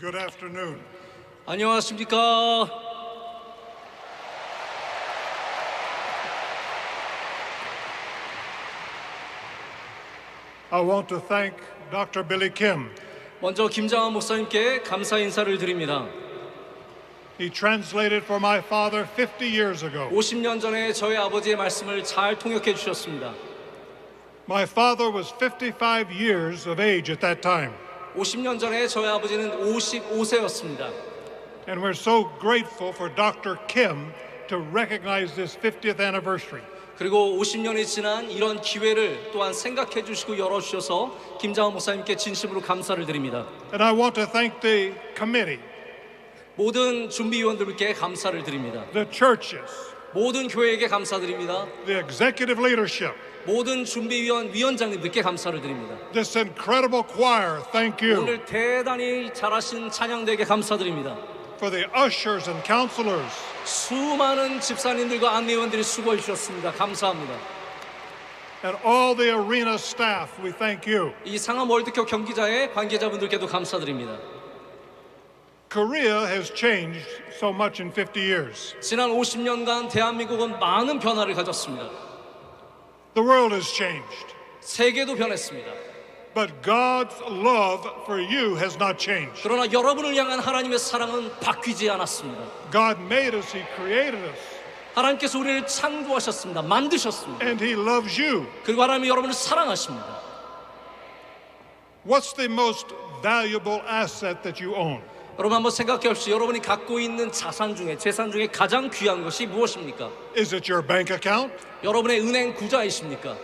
Good afternoon. 안녕하십니까. I want to thank Dr. Billy Kim. 먼저 김장한 목사님께 감사 인사를 드립니다. He translated for my father 50 years ago. 50년 전에 저희 아버지의 말씀을 잘 통역해 주셨습니다. My father was 55 years of age at that time. 50년 전에 저희 아버지는 55세였습니다. And we're so grateful for Dr. Kim to recognize this 50th anniversary. 그리고 50년이 지난 이런 기회를 또한 생각해 주시고 열어주셔서 김장한 목사님께 진심으로 감사를 드립니다. And I want to thank the committee, 모든 준비위원들께 감사를 드립니다. the churches, 모든 교회에게 감사드립니다. the executive leadership, 모든 위원장님들께 감사를 드립니다. this incredible choir, thank you. 오늘 대단히 잘하신 찬양대에게 감사드립니다. For the ushers and counselors, 수많은 집사님들과 안내위원들이 수고해 주셨습니다. 감사합니다. and all the arena staff, we thank you. 이 상암 월드컵 경기장의 관계자분들께도 감사드립니다. Korea has changed so much in 50 years. 지난 50년간 대한민국은 많은 변화를 가졌습니다. The world has changed. 세계도 변했습니다. But God's love for you has not changed. 그러나 여러분을 향한 하나님의 사랑은 바뀌지 않았습니다. God made us, He created us, 하나님께서 우리를 창조하셨습니다. 만드셨습니다. and He loves you. 그리고 하나님이 여러분을 사랑하십니다. What's the most valuable asset that you own? 여러분 한번 생각해 보십시오. 여러분이 갖고 있는 자산 중에 재산 중에 가장 귀한 것이 무엇입니까? Is it your bank account? 여러분의 은행 구자이십니까?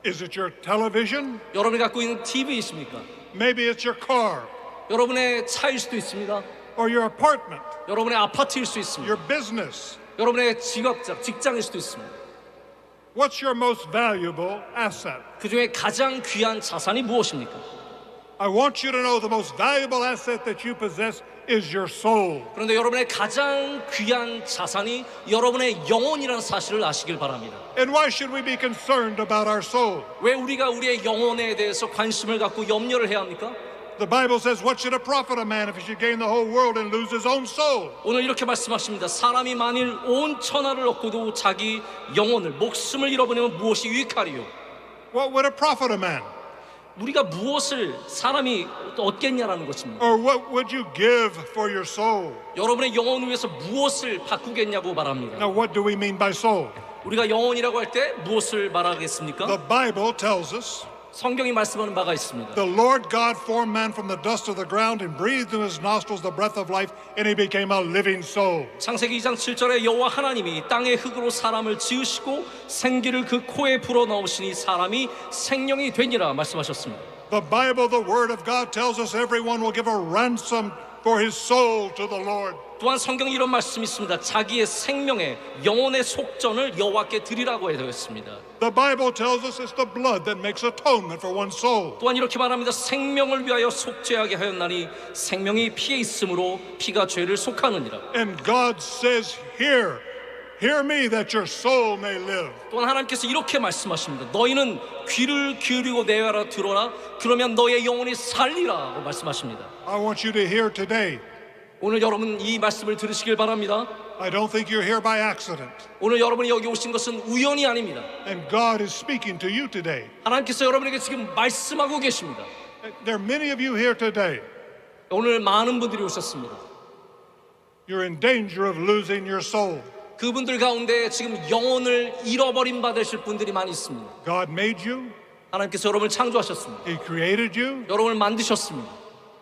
Is it your television? 여러분이 갖고 있는 TV이십니까? Maybe it's your car 여러분의 차일 수도 있습니다. or your apartment, 여러분의 아파트일 수 있습니다. your business. 여러분의 직장일 수도 있습니다. What's your most valuable asset? 그 중에 가장 귀한 자산이 무엇입니까? I want you to know the most valuable asset that you possess is your soul. 그런데 여러분의 가장 귀한 자산이 여러분의 영혼이라는 사실을 아시길 바랍니다. And why should we be concerned about our soul? 왜 우리가 우리의 영혼에 대해서 관심을 갖고 염려를 해야 합니까? The Bible says, what should it profit a man if he should gain the whole world and lose his own soul? 오늘 이렇게 말씀하십니다. 사람이 만일 온 천하를 얻고도 자기 영혼을 목숨을 잃어버리면 무엇이 유익하리요? What would it profit a man? 우리가 무엇을 사람이 얻겠냐라는 것입니다. Or what would you give for your soul? 여러분의 영혼을 위해서 무엇을 바꾸겠냐고 말합니다. Now, what do we mean by soul? 우리가 영혼이라고 할 때 무엇을 말하겠습니까? The Bible tells us 성경이 말씀하는 바가 있습니다. the Lord God formed man from the dust of the ground and breathed in his nostrils the breath of life, and he became a living soul. 창세기 2장 7절에 여호와 하나님이 땅의 흙으로 사람을 지으시고 생기를 그 코에 불어넣으시니 사람이 생명이 되니라 말씀하셨습니다. The Bible, the Word of God, tells us everyone will give a ransom for his soul to the Lord. 또한 성경에 이런 말씀이 있습니다. 자기의 생명의 영혼의 속전을 여호와께 드리라고 되어 있습니다. The Bible tells us it's the blood that makes atonement for one's soul. 또한 이렇게 말합니다. 생명을 위하여 속죄하게 하였나니 생명이 피에 있으므로 피가 죄를 속하느니라. And God says, hear me that your soul may live. 또한 하나님께서 이렇게 말씀하십니다. 너희는 귀를 기울이고 내 말을 들어라. 그러면 너의 영혼이 살리라고 말씀하십니다. I want you to hear today. 오늘 여러분 이 말씀을 들으시길 바랍니다. I don't think you're here by accident. 오늘 여러분이 여기 오신 것은 우연이 아닙니다. And God is speaking to you today. 하나님께서 여러분에게 지금 말씀하고 계십니다. There are many of you here today. 오늘 많은 분들이 오셨습니다. You're in danger of losing your soul. 그분들 가운데 지금 영혼을 잃어버림 받으실 분들이 많이 있습니다. God made you. 하나님께서 여러분을 창조하셨습니다. He created you. 여러분을 만드셨습니다.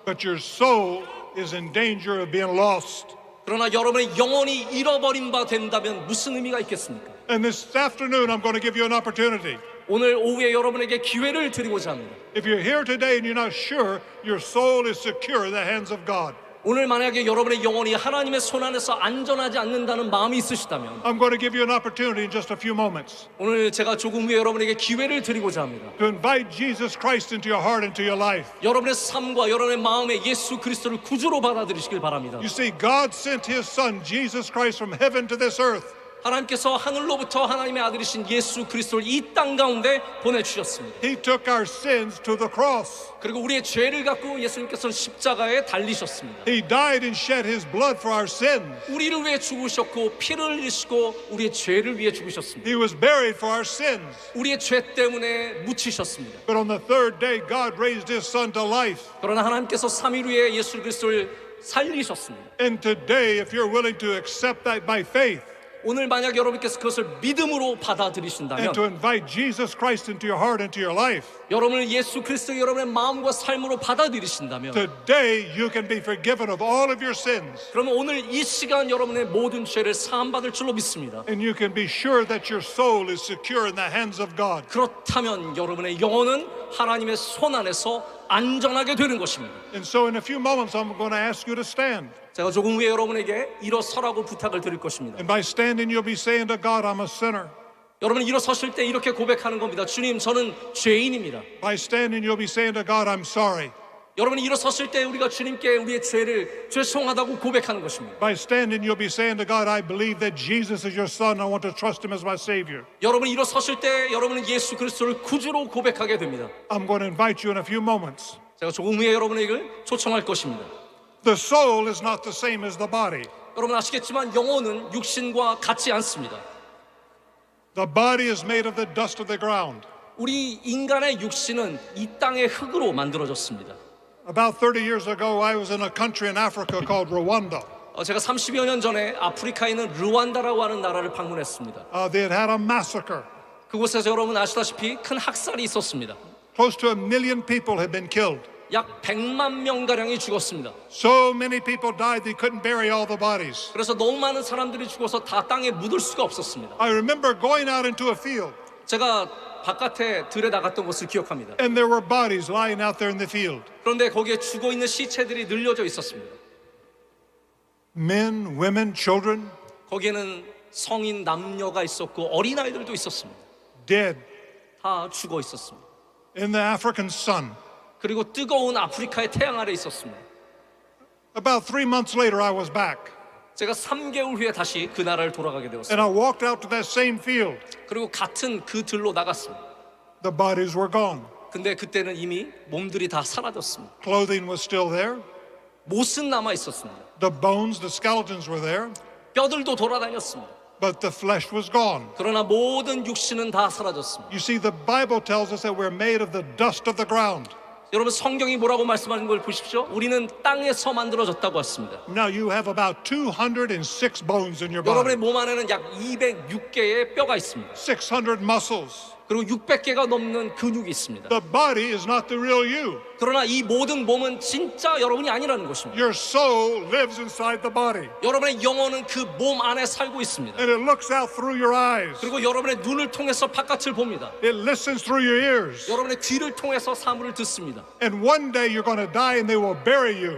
But your soul is in danger of being lost. 그러나 여러분의 영혼이 잃어버림 바 된다면 무슨 의미가 있겠습니까? And this afternoon, I'm going to give you an opportunity. 오늘 오후에 여러분에게 기회를 드리고자 합니다. If you're here today and you're not sure your soul is secure in the hands of God, 오늘 만약에 여러분의 영혼이 하나님의 손 안에서 안전하지 않는다는 마음이 있으시다면 I'm going to give you an opportunity in just a few moments 오늘 제가 조금 후에 여러분에게 기회를 드리고자 합니다. to invite Jesus Christ into your heart, into your life. 여러분의 삶과 여러분의 마음에 예수 그리스도를 구주로 받아들이시길 바랍니다. You see, God sent His Son, Jesus Christ, from heaven to this earth. 하나님께서 하늘로부터 하나님의 아들이신 예수 그리스도를 이 땅 가운데 보내주셨습니다. He took our sins to the cross. 그리고 우리의 죄를 갖고 예수님께서는 십자가에 달리셨습니다. He died and shed his blood for our sins. 우리를 위해 죽으셨고 피를 흘리시고 우리의 죄를 위해 죽으셨습니다. He was buried for our sins. 우리의 죄 때문에 묻히셨습니다. But on the third day, God raised his son to life. 그러나 하나님께서 3일 후에 예수 그리스도를 살리셨습니다. And today, if you're willing to accept that by faith 오늘 만약 여러분께서 그것을 믿음으로 받아들이신다면 and to invite Jesus Christ into your heart, into your life, 여러분을 예수 그리스도 여러분의 마음과 삶으로 받아들이신다면 today you can be forgiven of all of your sins. 그러면 오늘 이 시간 여러분의 모든 죄를 사함받을 줄로 믿습니다. And you can be sure that your soul is secure in the hands of God. 그렇다면 여러분의 영혼은 하나님의 손 안에서 안전하게 되는 것입니다. And so in a few moments, I'm going to ask you to stand. 제가 조금 후에 여러분에게 일어서라고 부탁을 드릴 것입니다. And by standing, you'll be saying to God, I'm a sinner. 여러분 일어서실 때 이렇게 고백하는 겁니다. 주님, 저는 죄인입니다. By standing, you'll be saying to God, I'm sorry. 여러분이 일어섰을 때 우리가 주님께 우리의 죄를 죄송하다고 고백하는 것입니다. By standing, you'll be saying to God, I believe that Jesus is your son. I want to trust him as my Savior. 여러분이 일어섰을 때 여러분은 예수 그리스도를 구주로 고백하게 됩니다. I'm going to invite you in a few moments. 제가 조금 후에 여러분에게 초청할 것입니다. The soul is not the same as the body. 여러분 아시겠지만 영혼은 육신과 같지 않습니다. The body is made of the dust of the ground. 우리 인간의 육신은 이 땅의 흙으로 만들어졌습니다. About 30 years ago, I was in a country in Africa called Rwanda. 제가 30여 년 전에 아프리카에 있는 르완다라고 하는 나라를 방문했습니다. They had had a massacre. 그곳에서 여러분 아시다시피 큰 학살이 있었습니다. Close to 1 million people had been killed. 약 100만 명가량이 죽었습니다. So many people died they couldn't bury all the bodies. 그래서 너무 많은 사람들이 죽어서 다 땅에 묻을 수가 없었습니다. I remember going out into a field 제가 바깥에 들에 나갔던 것을 기억합니다. and there were bodies lying out there in the field. 그런데 거기에 죽어있는 시체들이 늘려져 있었습니다. Men, women, children, 거기에는 성인 남녀가 있었고 어린아이들도 있었습니다. dead 다 죽어 있었습니다. in the African sun. 그리고 뜨거운 아프리카의 태양 아래 있었습니다. About 3 months later, I was back. 제가 3개월 후에 다시 그 나라를 돌아가게 And 되었습니다. I walked out to that same field. 그리고 같은 그 들로 나갔습니다. The bodies were gone. 근데 그때는 이미 몸들이 다 사라졌습니다. Clothing was still there. 못은 남아 있었습니다. The bones, the skeletons were there. 뼈들도 돌아다녔습니다. But the flesh was gone. 그러나 모든 육신은 다 사라졌습니다. You see, the Bible tells us that we're made of the dust of the ground. 여러분 성경이 뭐라고 말씀하는 걸 보십시오. 우리는 땅에서 만들어졌다고 했습니다. Now you have about 206 bones in your 여러분의 body, 몸 안에는 약 206개의 뼈가 있습니다. 600 muscles. 그리고 600개가 넘는 근육이 있습니다. The body is not the real you. 그러나 이 모든 몸은 진짜 여러분이 아니라는 것입니다. Your soul lives inside the body, 여러분의 영혼은 그 몸 안에 살고 있습니다. and it looks out through your eyes. 그리고 여러분의 눈을 통해서 바깥을 봅니다. It listens through your ears. 여러분의 귀를 통해서 사물을 듣습니다. And one day you're going to die and they will bury you.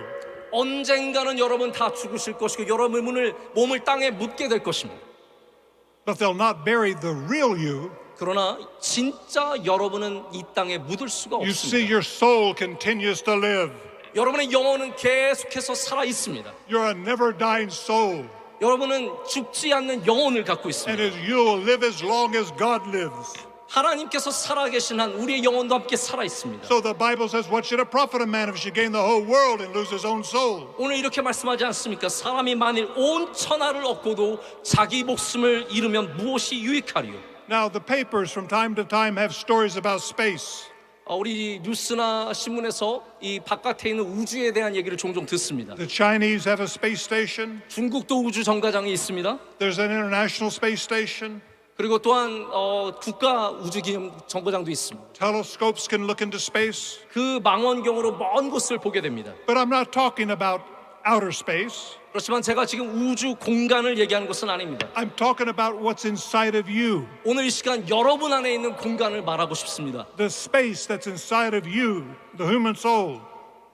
언젠가는 여러분 다 죽으실 것이고 여러분의 몸을 땅에 묻게 될 것입니다. But they'll not bury the real you. 그러나 진짜 여러분은 이 땅에 묻을 수가 You see, 없습니다. your soul continues to live. 여러분의 영혼은 계속해서 살아 있습니다. You're a never dying soul. 여러분은 죽지 않는 영혼을 갖고 And 있습니다. as you'll live as long as God lives. 하나님께서 살아계신 한 우리의 영혼도 함께 살아 있습니다. So the Bible says, what should it profit a man if he should gain the whole world and lose his own soul? 오늘 이렇게 말씀하지 않습니까? 사람이 만일 온 천하를 얻고도 자기 목숨을 잃으면 무엇이 유익하리요? Now, the papers from time to time have stories about space. 우리 뉴스나 신문에서 이 바깥에 있는 우주에 대한 얘기를 종종 듣습니다. The Chinese have a space station. 중국도 우주 정거장이 있습니다. There's an international space station. 그리고 또한 국가 우주 기념 정거장도 있습니다. Telescopes can look into space. 그 망원경으로 먼 곳을 보게 됩니다. But I'm not talking about outer space. 그렇지만 제가 지금 우주 공간을 얘기하는 것은 아닙니다. I'm talking about what's inside of you. 오늘 이 시간 여러분 안에 있는 공간을 말하고 싶습니다. The space that's inside of you, the human soul.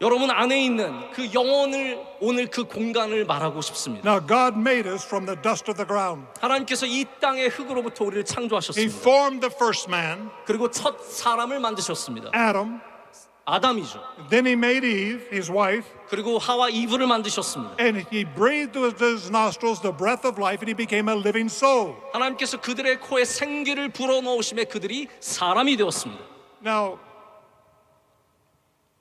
여러분 안에 있는 그 영혼을 오늘 그 공간을 말하고 싶습니다. Now, God made us from the dust of the ground. 하나님께서 이 땅의 흙으로부터 우리를 He 창조하셨습니다. formed the first man, 그리고 첫 사람을 만드셨습니다. Adam, 아담이죠. Then he made Eve, his wife, 그리고 하와 이브를 만드셨습니다. and he breathed into his nostrils the breath of life, and he became a living soul. 하나님께서 그들의 코에 생기를 불어넣으심에 그들이 사람이 되었습니다. Now,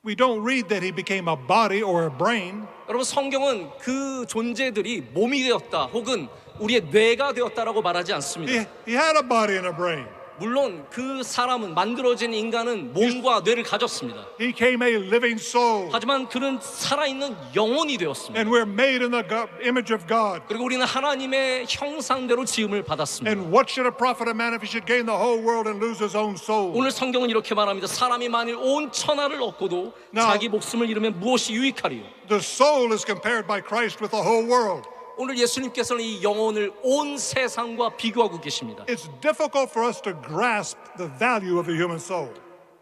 we don't read that he became a body or a brain. 여러분 성경은 그 존재들이 몸이 되었다 혹은 우리의 뇌가 되었다라고 말하지 않습니다. He had a body and a brain. 물론 그 사람은 만들어진 인간은 몸과 뇌를 가졌습니다. He became a living soul. 하지만 그는 살아있는 영혼이 되었습니다. And we're made in the image of God. 그리고 우리는 하나님의 형상대로 지음을 받았습니다. And what should a prophet a man if he should gain the whole world and lose his own soul? 오늘 성경은 이렇게 말합니다. 사람이 만일 온 천하를 얻고도 자기 목숨을 잃으면 무엇이 유익하리요? The soul is compared by Christ with the whole world. 오늘 예수님께서는 이 영혼을 온 세상과 비교하고 계십니다. It's difficult for us to grasp the value of the human soul.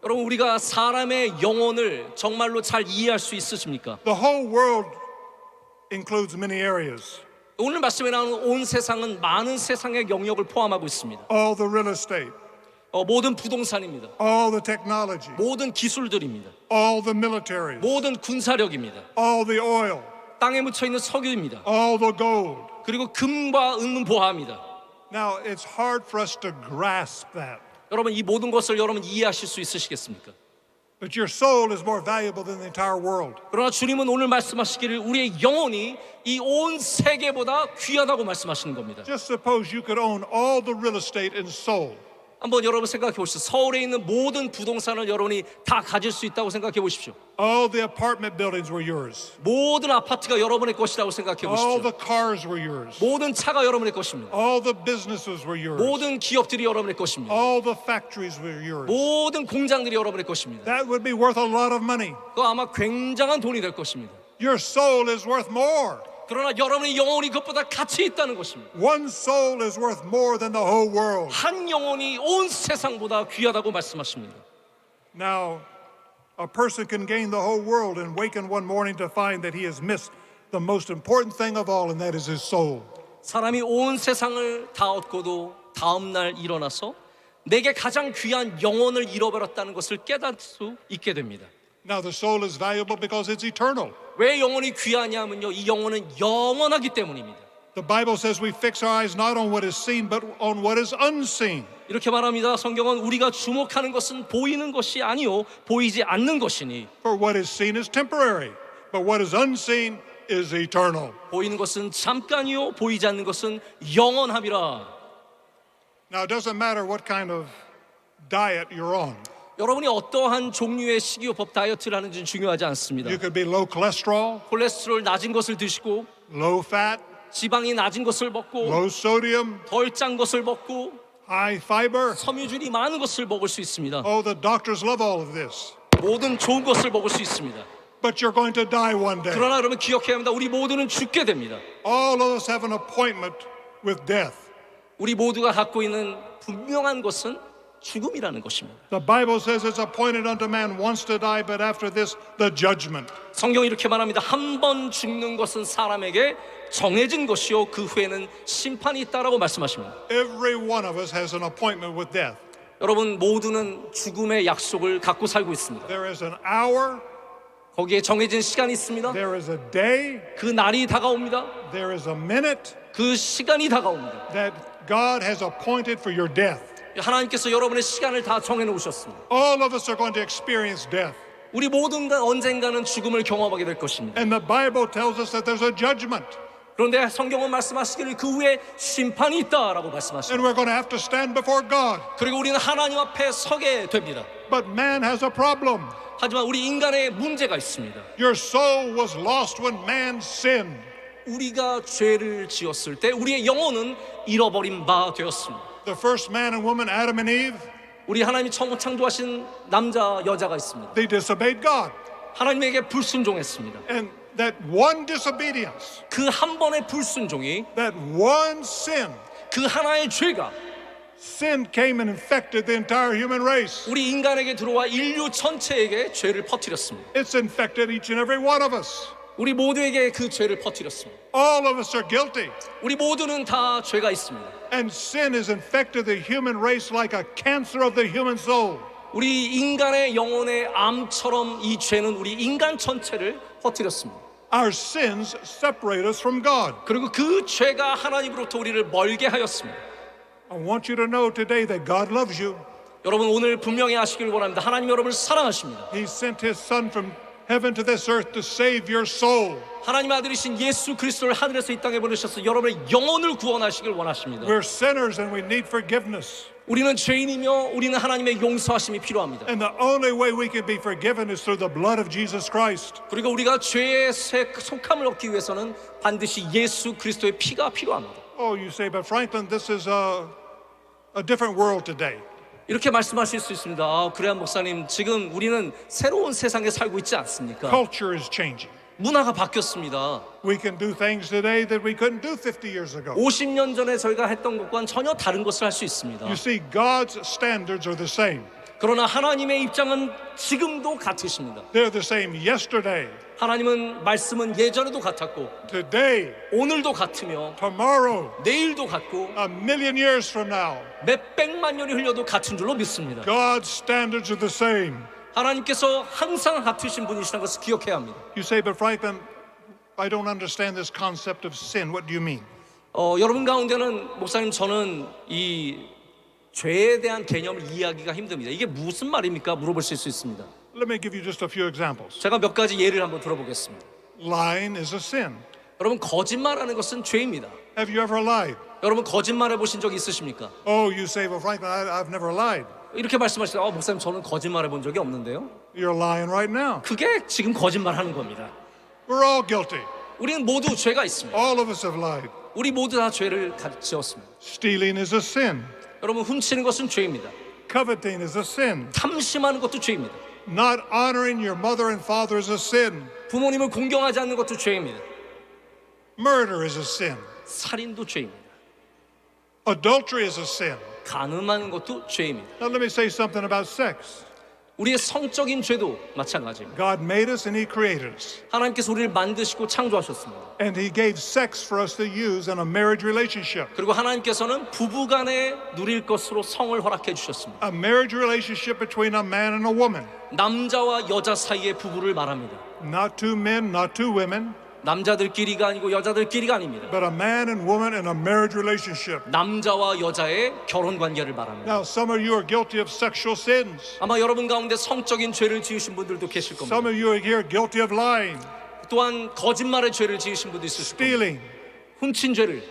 여러분 우리가 사람의 영혼을 정말로 잘 이해할 수 있으십니까? The whole world includes many areas. 오늘 말씀에 나오는 온 세상은 많은 세상의 영역을 포함하고 있습니다. All the real estate, 모든 부동산입니다. all the technology, 모든 기술들입니다. all the militaries, 모든 군사력입니다. all the oil, 땅에 묻혀 있는 석유입니다. all the gold. 그리고 금과 은은 보화입니다. Now, it's hard for us to grasp that. 여러분 이 모든 것을 여러분 이해하실 수 있으시겠습니까? But your soul is more valuable than the entire world. 그러나 주님은 오늘 말씀하시기를 우리의 영혼이 이 온 세계보다 귀하다고 말씀하시는 겁니다. Just suppose you could own all the real estate in Seoul. 한번 여러분 생각해 보십시오. 서울에 있는 모든 부동산을 여러분이 다 가질 수 있다고 생각해 보십시오. All the apartment buildings were yours. 모든 아파트가 여러분의 것이라고 생각해 All 보십시오. the cars were yours. 모든 차가 여러분의 것입니다. All the businesses were yours. 모든 기업들이 여러분의 것입니다. All the factories were yours. 모든 공장들이 여러분의 것입니다. That would be worth a lot of money. 그거 아마 굉장한 돈이 될 것입니다. Your soul is worth more. 그러나 여러분의 영혼이 그것보다 가치 있다는 것입니다. One soul is worth more than the whole world. 한 영혼이 온 세상보다 귀하다고 말씀하십니다. Now, a person can gain the whole world and waken one morning to find that he has missed the most important thing of all, and that is his soul. 사람이 온 세상을 다 얻고도 다음 날 일어나서 내게 가장 귀한 영혼을 잃어버렸다는 것을 깨달을 수 있게 됩니다. Now, the soul is valuable because it's eternal. 왜 영혼이 귀하냐면요, 이 영혼은 영원하기 때문입니다. The Bible says we fix our eyes not on what is seen, but on what is unseen. 이렇게 말합니다. 성경은 우리가 주목하는 것은 보이는 것이 아니요 보이지 않는 것이니 For what is seen is temporary, but what is unseen is eternal. 보이는 것은 잠깐이요 보이지 않는 것은 영원함이라. Now, it doesn't matter what kind of diet you're on. 여러분이 어떠한 종류의 식이요법 다이어트를 하는지는 중요하지 않습니다. You could be low cholesterol, 콜레스테롤 낮은 것을 드시고 low fat, 지방이 낮은 것을 먹고 low sodium, 덜 짠 것을 먹고 high fiber. 섬유질이 많은 것을 먹을 수 있습니다. Oh, the doctors love all of this. 모든 좋은 것을 먹을 수 있습니다. But you're going to die one day. 그러나 여러분 기억해야 합니다. 우리 모두는 죽게 됩니다. All of us have an appointment with death. 우리 모두가 갖고 있는 분명한 것은 죽음이라는 것입니다. The Bible says it's appointed unto man once to die, but after this, the judgment. 성경이 이렇게 말합니다. 한 번 죽는 것은 사람에게 정해진 것이요 그 후에는 심판이 있다라고 말씀하십니다. Every one of us has an appointment with death. 여러분 모두는 죽음의 약속을 갖고 살고 있습니다. There is an hour, 거기에 정해진 시간이 있습니다. there is a day, 그 날이 다가옵니다. there is a minute 그 시간이 다가옵니다. that God has appointed for your death. 하나님께서 여러분의 시간을 다 정해 놓으셨습니다. All of us are going to experience death. 우리 모두가 언젠가는 죽음을 경험하게 될 것입니다. And the Bible tells us that there's a judgment. 그런데 성경은 말씀하시기를 그 후에 심판이 있다라고 말씀하십니다. And we're going to have to stand before God. 그리고 우리는 하나님 앞에 서게 됩니다. But man has a problem. 하지만 우리 인간의 문제가 있습니다. Your soul was lost when man sinned. 우리가 죄를 지었을 때 우리의 영혼은 잃어버린 바 되었습니다. The first man and woman, Adam and Eve, 우리 하나님이 처음 창조하신 남자 여자가 있습니다. they disobeyed God. 하나님에게 불순종했습니다. And that one disobedience, 그 한 번의 불순종이 that one sin, 그 하나의 죄가 sin came and infected the entire human race. 우리 인간에게 들어와 인류 전체에게 죄를 퍼뜨렸습니다. It's infected each and every one of us. 우리 모두에게 그 죄를 퍼뜨렸습니다. All of us are guilty. 우리 모두는 다 죄가 있습니다. And sin has infected the human race like a cancer of the human soul. 우리 인간의 영혼의 암처럼 이 죄는 우리 인간 전체를 퍼뜨렸습니다. Our sins separate us from God. 그리고 그 죄가 하나님으로부터 우리를 멀게 하였습니다. I want you to know today that God loves you. 여러분 오늘 분명히 아시길 원합니다. 하나님 여러분을 사랑하십니다. He sent His Son from heaven to this earth to save your soul. 하나님 아들이신 예수 그리스도를 하늘에서 이 땅에 보내셔서 여러분의 영혼을 구원하시길 원하십니다. We're sinners and we need forgiveness. 우리는 죄인이며 우리는 하나님의 용서하심이 필요합니다. And the only way we can be forgiven is through the blood of Jesus Christ. 그리고 우리가 죄의 속함을 얻기 위해서는 반드시 예수 그리스도의 피가 필요합니다. Oh, you say, but Franklin, this is a different world today. 이렇게 말씀하실 수 있습니다. 아, 그래야 목사님, 지금 우리는 새로운 세상에 살고 있지 않습니까? Culture is changing. 문화가 바뀌었습니다. We can do things today that we couldn't do 50 years ago. 50년 전에 저희가 했던 것과는 전혀 다른 것을 할 수 있습니다. You see, God's standards are the same. 그러나 하나님의 입장은 지금도 같으십니다. They're the same yesterday, 하나님은 말씀은 예전에도 같았고 today, 오늘도 같으며 tomorrow, 내일도 같고 a million years from now. 몇백만 년이 흘려도 같은 줄로 믿습니다. God's standards are the same. 하나님께서 항상 같으신 분이시라는 것을 기억해야 합니다. You say, but Franklin, I don't understand this concept of sin. What do you mean? 여러분 가운데는 목사님 저는 이 죄에 대한 개념을 이해하기가 힘듭니다. 이게 무슨 말입니까? 물어보실 수 있습니다. Let me give you just a few examples. 제가 몇 가지 예를 한번 들어보겠습니다. Lying is a sin. 여러분 거짓말하는 것은 죄입니다. Have you ever lied? 여러분 거짓말해 보신 적 있으십니까? Oh, you say, well, Franklin, I've never lied. 이렇게 말씀하시죠. 목사님 저는 거짓말해 본 적이 없는데요. You're lying right now. 그게 지금 거짓말하는 겁니다. We're all guilty. 우리는 모두 죄가 있습니다. All of us have lied. 우리 모두 다 죄를 지었습니다. Stealing is a sin. 여러분 훔치는 것은 죄입니다. Coveting is a sin. 탐심하는 것도 죄입니다. Not honoring your mother and father is a sin. 부모님을 공경하지 않는 것도 죄입니다. Murder is a sin. 살인도 죄입니다. Adultery is a sin. 간음하는 것도 죄입니다. Now let me say something about sex. 우리의 성적인 죄도 마찬가지입니다. God made us and He created us. 하나님께서 우리를 만드시고 창조하셨습니다. And He gave sex for us to use in a marriage relationship. 그리고 하나님께서는 부부간에 누릴 것으로 성을 허락해 주셨습니다. A marriage relationship between a man and a woman. 남자와 여자 사이의 부부를 말합니다. Not two men, not two women, 남자들끼리가 아니고 여자들끼리가 아닙니다. but a man and woman in a marriage relationship. 남자와 여자의 결혼 관계를 말합니다. Now, some of you are guilty of sexual sins. 아마 여러분 가운데 성적인 죄를 지으신 분들도 계실 겁니다. Some of you are here guilty of lying, 또한 거짓말의 죄를 지으신 분도 있으실 겁니다. stealing, 훔친 죄를,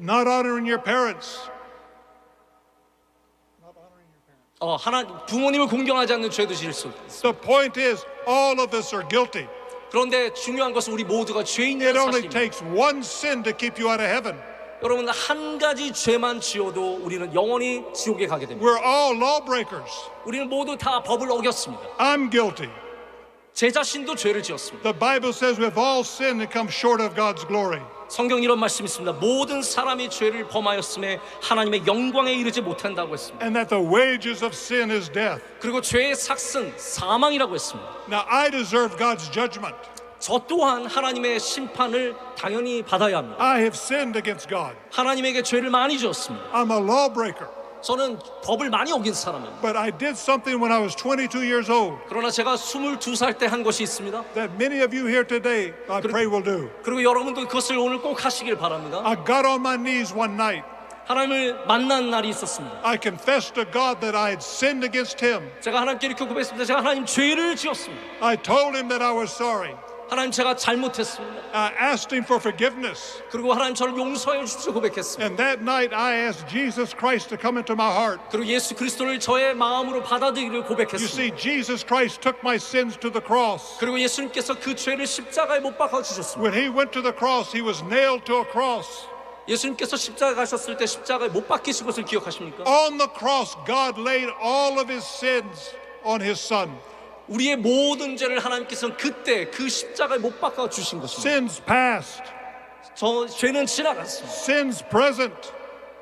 not honoring your parents. 부모님을 공경하지 않는 죄도 지을 수 있습니다. The point is, all of us are guilty. 그런데 중요한 것은 우리 모두가 It 죄인이라는 only 사실입니다. takes one sin to keep you out of heaven. 여러분 한 가지 죄만 지어도 우리는 영원히 지옥에 가게 됩니다. We're all lawbreakers. 우리는 모두 다 법을 어겼습니다. I'm guilty. 제 자신도 죄를 지었습니다. The Bible says we've all sinned and come short of God's glory. 성경 이런 말씀이 있습니다. 모든 사람이 죄를 범하였음에 하나님의 영광에 이르지 못한다고 했습니다. And that the wages of sin is death. 그리고 죄의 삭은 사망이라고 했습니다. Now, I deserve God's judgment. 저 또한 하나님의 심판을 당연히 받아야 합니다. I have sinned against God. 하나님에게 죄를 많이 지었습니다. I'm a lawbreaker. 저는 법을 많이 어긴 사람입니다. But I did something when I was 22 years old 그러나 제가 22살 때 한 것이 있습니다. that many of you here today, I pray, will do. 그리고 여러분도 그것을 오늘 꼭 하시길 바랍니다. I got on my knees one night. 하나님을 만난 날이 있었습니다. I confessed to God that I had sinned against Him. 제가 하나님께 이렇게 고백했습니다. 제가 하나님 죄를 지었습니다. I told Him that I was sorry. 하나님 제가 잘못했습니다. I asked Him for forgiveness. 그리고 하나님 저를 용서해 주시고 고백했습니다. And that night I asked Jesus Christ to come into my heart. 그리고 예수 그리스도를 저의 마음으로 받아들이기를 You 고백했습니다. see, Jesus Christ took my sins to the cross. 그리고 예수님께서 그 죄를 십자가에 못 박아 주셨습니다. When He went to the cross, He was nailed to a cross. 예수님께서 십자가 가셨을 때 십자가에 못 박히신 것을 기억하십니까? On the cross, God laid all of His sins on His Son. 우리의 모든 죄를 하나님께서는 그때 그 십자가에 못 박아 주신 것입니다. Sins past, 저 죄는 지나갔습니다. sins present,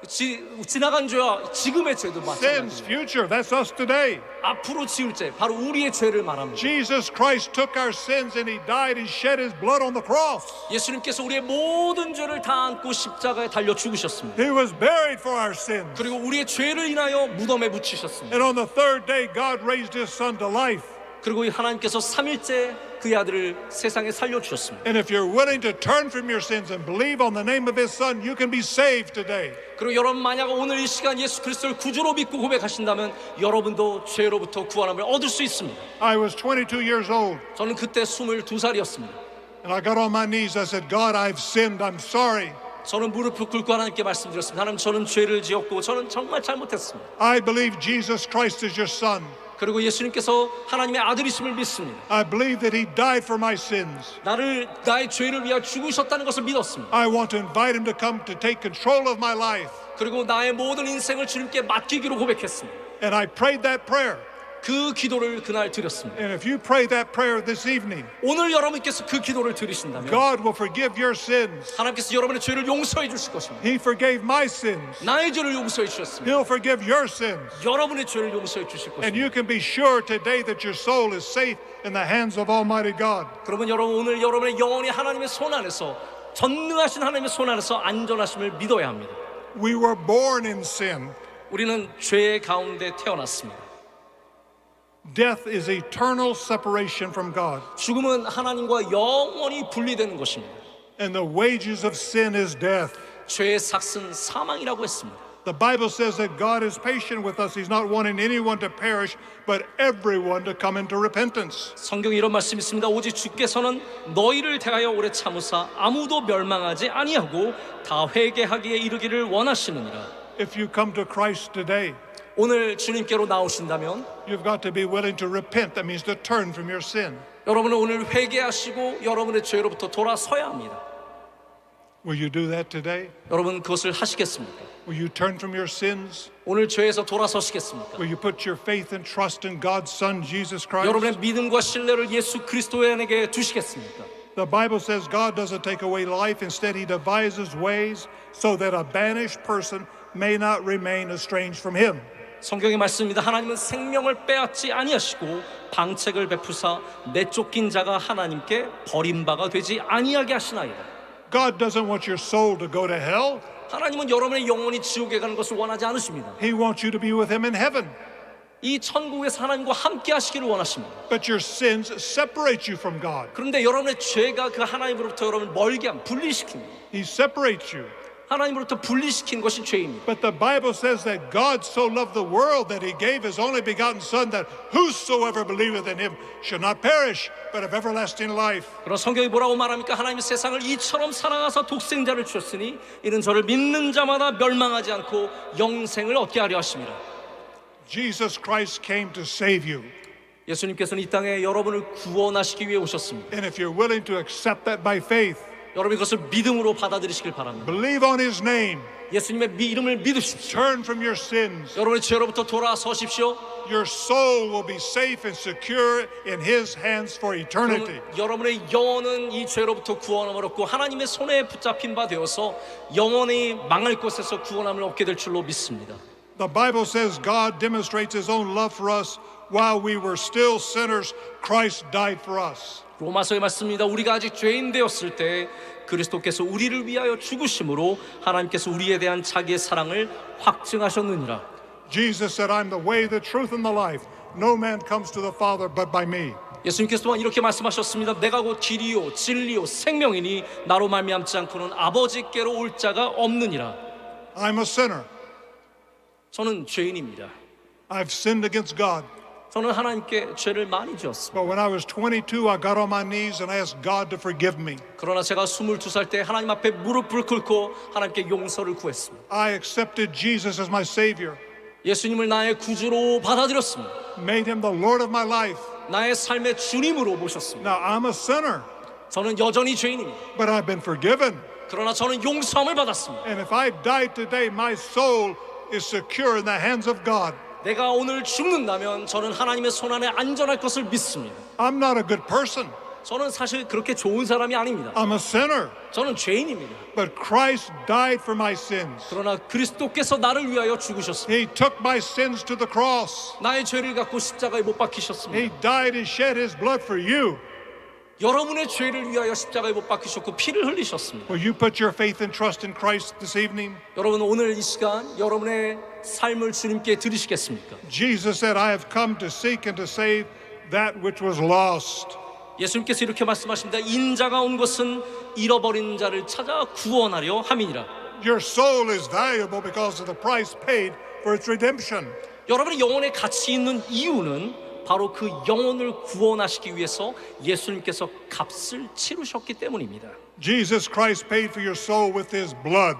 지나간 죄와 지금의 죄도 Sin's 마찬가지입니다. future, that's us today. 앞으로 지을 죄, 바로 우리의 죄를 말합니다. Jesus Christ took our sins and he died and shed his blood on the cross. 예수님께서 우리의 모든 죄를 다 안고 십자가에 달려 죽으셨습니다. He was buried for our sins. 그리고 우리의 죄를 인하여 무덤에 묻히셨습니다. And on the third day, God raised his son to life. 그리고 하나님께서 3일째 그의 아들을 세상에 살려주셨습니다. And if you're willing to turn from your sins and believe on the name of his son, you can be saved today. 그리고 여러분 만약 오늘 이 시간 예수 그리스도를 구주로 믿고 고백하신다면 여러분도 죄로부터 구원함을 얻을 수 있습니다. I was 22 years old 저는 그때 22살이었습니다. and I got on my knees. I said, God, I've sinned. I'm sorry. 저는 무릎을 꿇고 하나님께 말씀드렸습니다. 하나님, 저는 죄를 지었고 저는 정말 잘못했습니다. I believe Jesus Christ is your son. 그리고 예수님께서 하나님의 아들이심을 믿습니다. I believe that he died for my sins. 나의 죄를 위하여 죽으셨다는 것을 믿었습니다. I want to invite him to come to take control of my life. 그리고 나의 모든 인생을 주님께 맡기기로 고백했습니다. And I prayed that prayer. 그 기도를 그날 드렸습니다. And if you pray that prayer this evening, 오늘 여러분께서 그 기도를 드리신다면 God will forgive your sins. 하나님께서 여러분의 죄를 용서해 주실 것입니다. He forgave my sins. 나의 죄를 용서해 주셨습니다. He'll forgive your sins. 여러분의 죄를 용서해 주실 And 것입니다. you can be sure today that your soul is safe in the hands of Almighty God. 그러면 여러분 오늘 여러분의 영혼이 하나님의 손 안에서 전능하신 하나님의 손 안에서 안전하심을 믿어야 합니다. We were born in sin. 우리는 죄 가운데 태어났습니다. Death is eternal separation from God. 죽음은 하나님과 영원히 분리되는 것입니다. And the wages of sin is death. 죄의 삭은 사망이라고 했습니다. The Bible says that God is patient with us. He's not wanting anyone to perish, but everyone to come into repentance. 성경에 이런 말씀이 있습니다. 오직 주께서는 너희를 대하여 오래 참으사 아무도 멸망하지 아니하고 다 회개하기에 이르기를 원하시느니라. If you come to Christ today, 오늘 주님께로 나오신다면 you've got to be willing to repent. That means to turn from your sin. 여러분은 오늘 회개하시고 여러분의 죄로부터 돌아서야 합니다. Will you do that today? 여러분 그것을 하시겠습니까? Will you turn from your sins? 오늘 죄에서 돌아서시겠습니까? Will you put your faith and trust in God's Son, Jesus Christ? 여러분의 믿음과 신뢰를 예수 그리스도에게 두시겠습니까? The Bible says God doesn't take away life. Instead, he devises ways so that a banished person may not remain estranged from him. 성경의 말씀입니다. 하나님은 생명을 빼앗지 아니하시고 방책을 베푸사 내쫓긴 자가 하나님께 버림바가 되지 아니하게 하시나이다. God doesn't want your soul to go to hell. 하나님은 여러분의 영혼이 지옥에 가는 것을 원하지 않으십니다. He wants you to be with him in heaven. 이 천국에서 하나님과 함께 하시기를 원하십니다. But your sins separate you from God. 그런데 여러분의 죄가 그 하나님으로부터 여러분을 멀게 분리시킵니다. He separates you. 하나님으로부터 분리시킨 것이 죄입니다. But the Bible says that God so loved the world that he gave his only begotten Son, that whosoever believeth in him should not perish, but have everlasting life. 그런 성경이 뭐라고 말합니까? 하나님이 세상을 이처럼 사랑하사 독생자를 주셨으니 이는 저를 믿는 자마다 멸망하지 않고 영생을 얻게 하려 하심이라. Jesus Christ came to save you. 예수님께서는 이 땅에 여러분을 구원하시기 위해 오셨습니다. And if you're willing to accept that by faith, 여러분이 그것을 믿음으로 받아들이시길 바랍니다. believe on his name, 예수님의 이름을 믿으십시오. turn from your sins, 여러분의 죄로부터 돌아서십시오. your soul will be safe and secure in his hands for eternity. 그럼 여러분의 영혼은 이 죄로부터 구원함을 얻고 하나님의 손에 붙잡힌 바 되어서 영원히 망할 곳에서 구원함을 얻게 될 줄로 믿습니다. The Bible says God demonstrates his own love for us while we were still sinners. Christ died for us. 로마서의 말씀입니다. 우리가 아직 죄인 되었을 때 그리스도께서 우리를 위하여 죽으심으로 하나님께서 우리에 대한 자기의 사랑을 확증하셨느니라. Jesus said, I'm the way, the truth, and the life. No man comes to the Father but by me. 예수님께서 또한 이렇게 말씀하셨습니다. 내가 곧 길이요 진리요 생명이니 나로 말미암지 않고는 아버지께로 올 자가 없느니라. I'm a sinner. 저는 죄인입니다. I've sinned against God. 저는 하나님께 죄를 많이 지었습니다. But when I was 22, I got on my knees and asked God to forgive me. 그러나 제가 22살 때 하나님 앞에 무릎을 꿇고 하나님께 용서를 구했습니다. I accepted Jesus as my Savior, 예수님을 나의 구주로 받아들였습니다. made him the Lord of my life. 나의 삶의 주님으로 모셨습니다. Now I'm a sinner, 저는 여전히 죄인입니다. but I've been forgiven. 그러나 저는 용서함을 받았습니다. And if I died today, my soul is secure in the hands of God. 내가 오늘 죽는다면 저는 하나님의 손안에 안전할 것을 믿습니다. I'm not a good person. 저는 사실 그렇게 좋은 사람이 아닙니다. I'm a sinner. 저는 죄인입니다. But Christ died for my sins. 그러나 그리스도께서 나를 위하여 죽으셨습니다. He took my sins to the cross. 나의 죄를 갖고 십자가에 못 He 박히셨습니다. died and shed his blood for you. 여러분의 죄를 위하여 십자가에 못 박히셨고 피를 흘리셨습니다. Will you put your faith and trust in Christ this evening? 여러분 오늘 이 시간 여러분의 삶을 주님께 드리시겠습니까? Jesus said, I have come to seek and to save that which was lost. 예수님께서 이렇게 말씀하십니다. 인자가 온 것은 잃어버린 자를 찾아 구원하려 함이니라. Your soul is valuable because of the price paid for its redemption. 여러분의 영혼에 가치 있는 이유는 바로 그 영혼을 구원하시기 위해서 예수님께서 값을 치르셨기 때문입니다. Jesus Christ paid for your soul with his blood.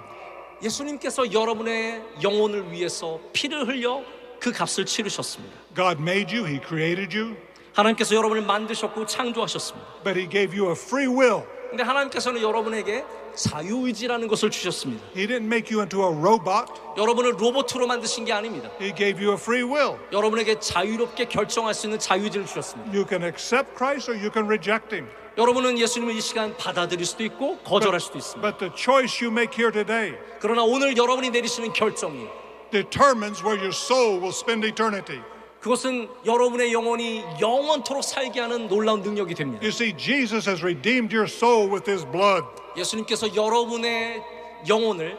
예수님께서 여러분의 영혼을 위해서 피를 흘려 그 값을 치르셨습니다. God made you, he created you, 하나님께서 여러분을 만드셨고 창조하셨습니다. but he gave you a free will. 근데 하나님께서는 여러분에게 자유의지라는 것을 주셨습니다. He didn't make you into a robot. 여러분을 로봇으로 만드신 게 아닙니다. He gave you a free will. 여러분에게 자유롭게 결정할 수 있는 자유의지를 주셨습니다. You can accept Christ or you can reject him. 여러분은 예수님을 이 시간 받아들일 수도 있고 거절할 수도 있습니다. But the choice you make here today 그러나 오늘 여러분이 내리시는 결정이 determines where your soul will spend eternity. 그것은 여러분의 영혼이 영원토록 살게 하는 놀라운 능력이 됩니다. You see, Jesus has redeemed your soul with his blood. 예수님께서 여러분의 영혼을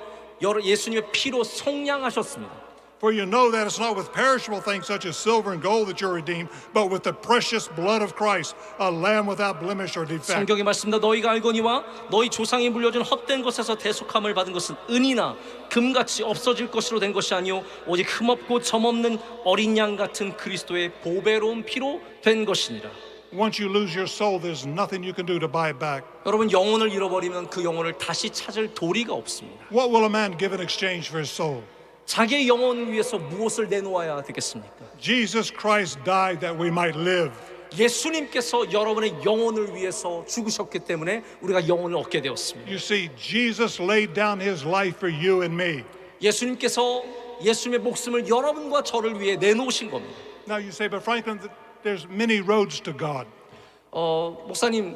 예수님의 피로 속량하셨습니다. For you know that it's not with perishable things such as silver and gold that you're redeemed, but with the precious blood of Christ, a lamb without blemish or defect. 성경의 말씀입니다. 너희가 알거니와 너희 조상이 물려준 헛된 것에서 대속함을 받은 것은 은이나 금같이 없어질 것으로 된 것이 아니요 오직 흠없고 점없는 어린 양 같은 그리스도의 보배로운 피로 된 것이니라. Once you lose your soul, there's nothing you can do to buy it back. 여러분 영혼을 잃어버리면 그 영혼을 다시 찾을 도리가 없습니다. What will a man give in exchange for his soul? 자기의 영혼을 위해서 무엇을 내놓아야 되겠습니까? Jesus Christ died that we might live. 예수님께서 여러분의 영혼을 위해서 죽으셨기 때문에 우리가 영혼을 얻게 되었습니다. You see, Jesus laid down his life for you and me. 예수님께서 예수님의 목숨을 여러분과 저를 위해 내놓으신 겁니다. Now you say, but Franklin, there's many roads to God. 목사님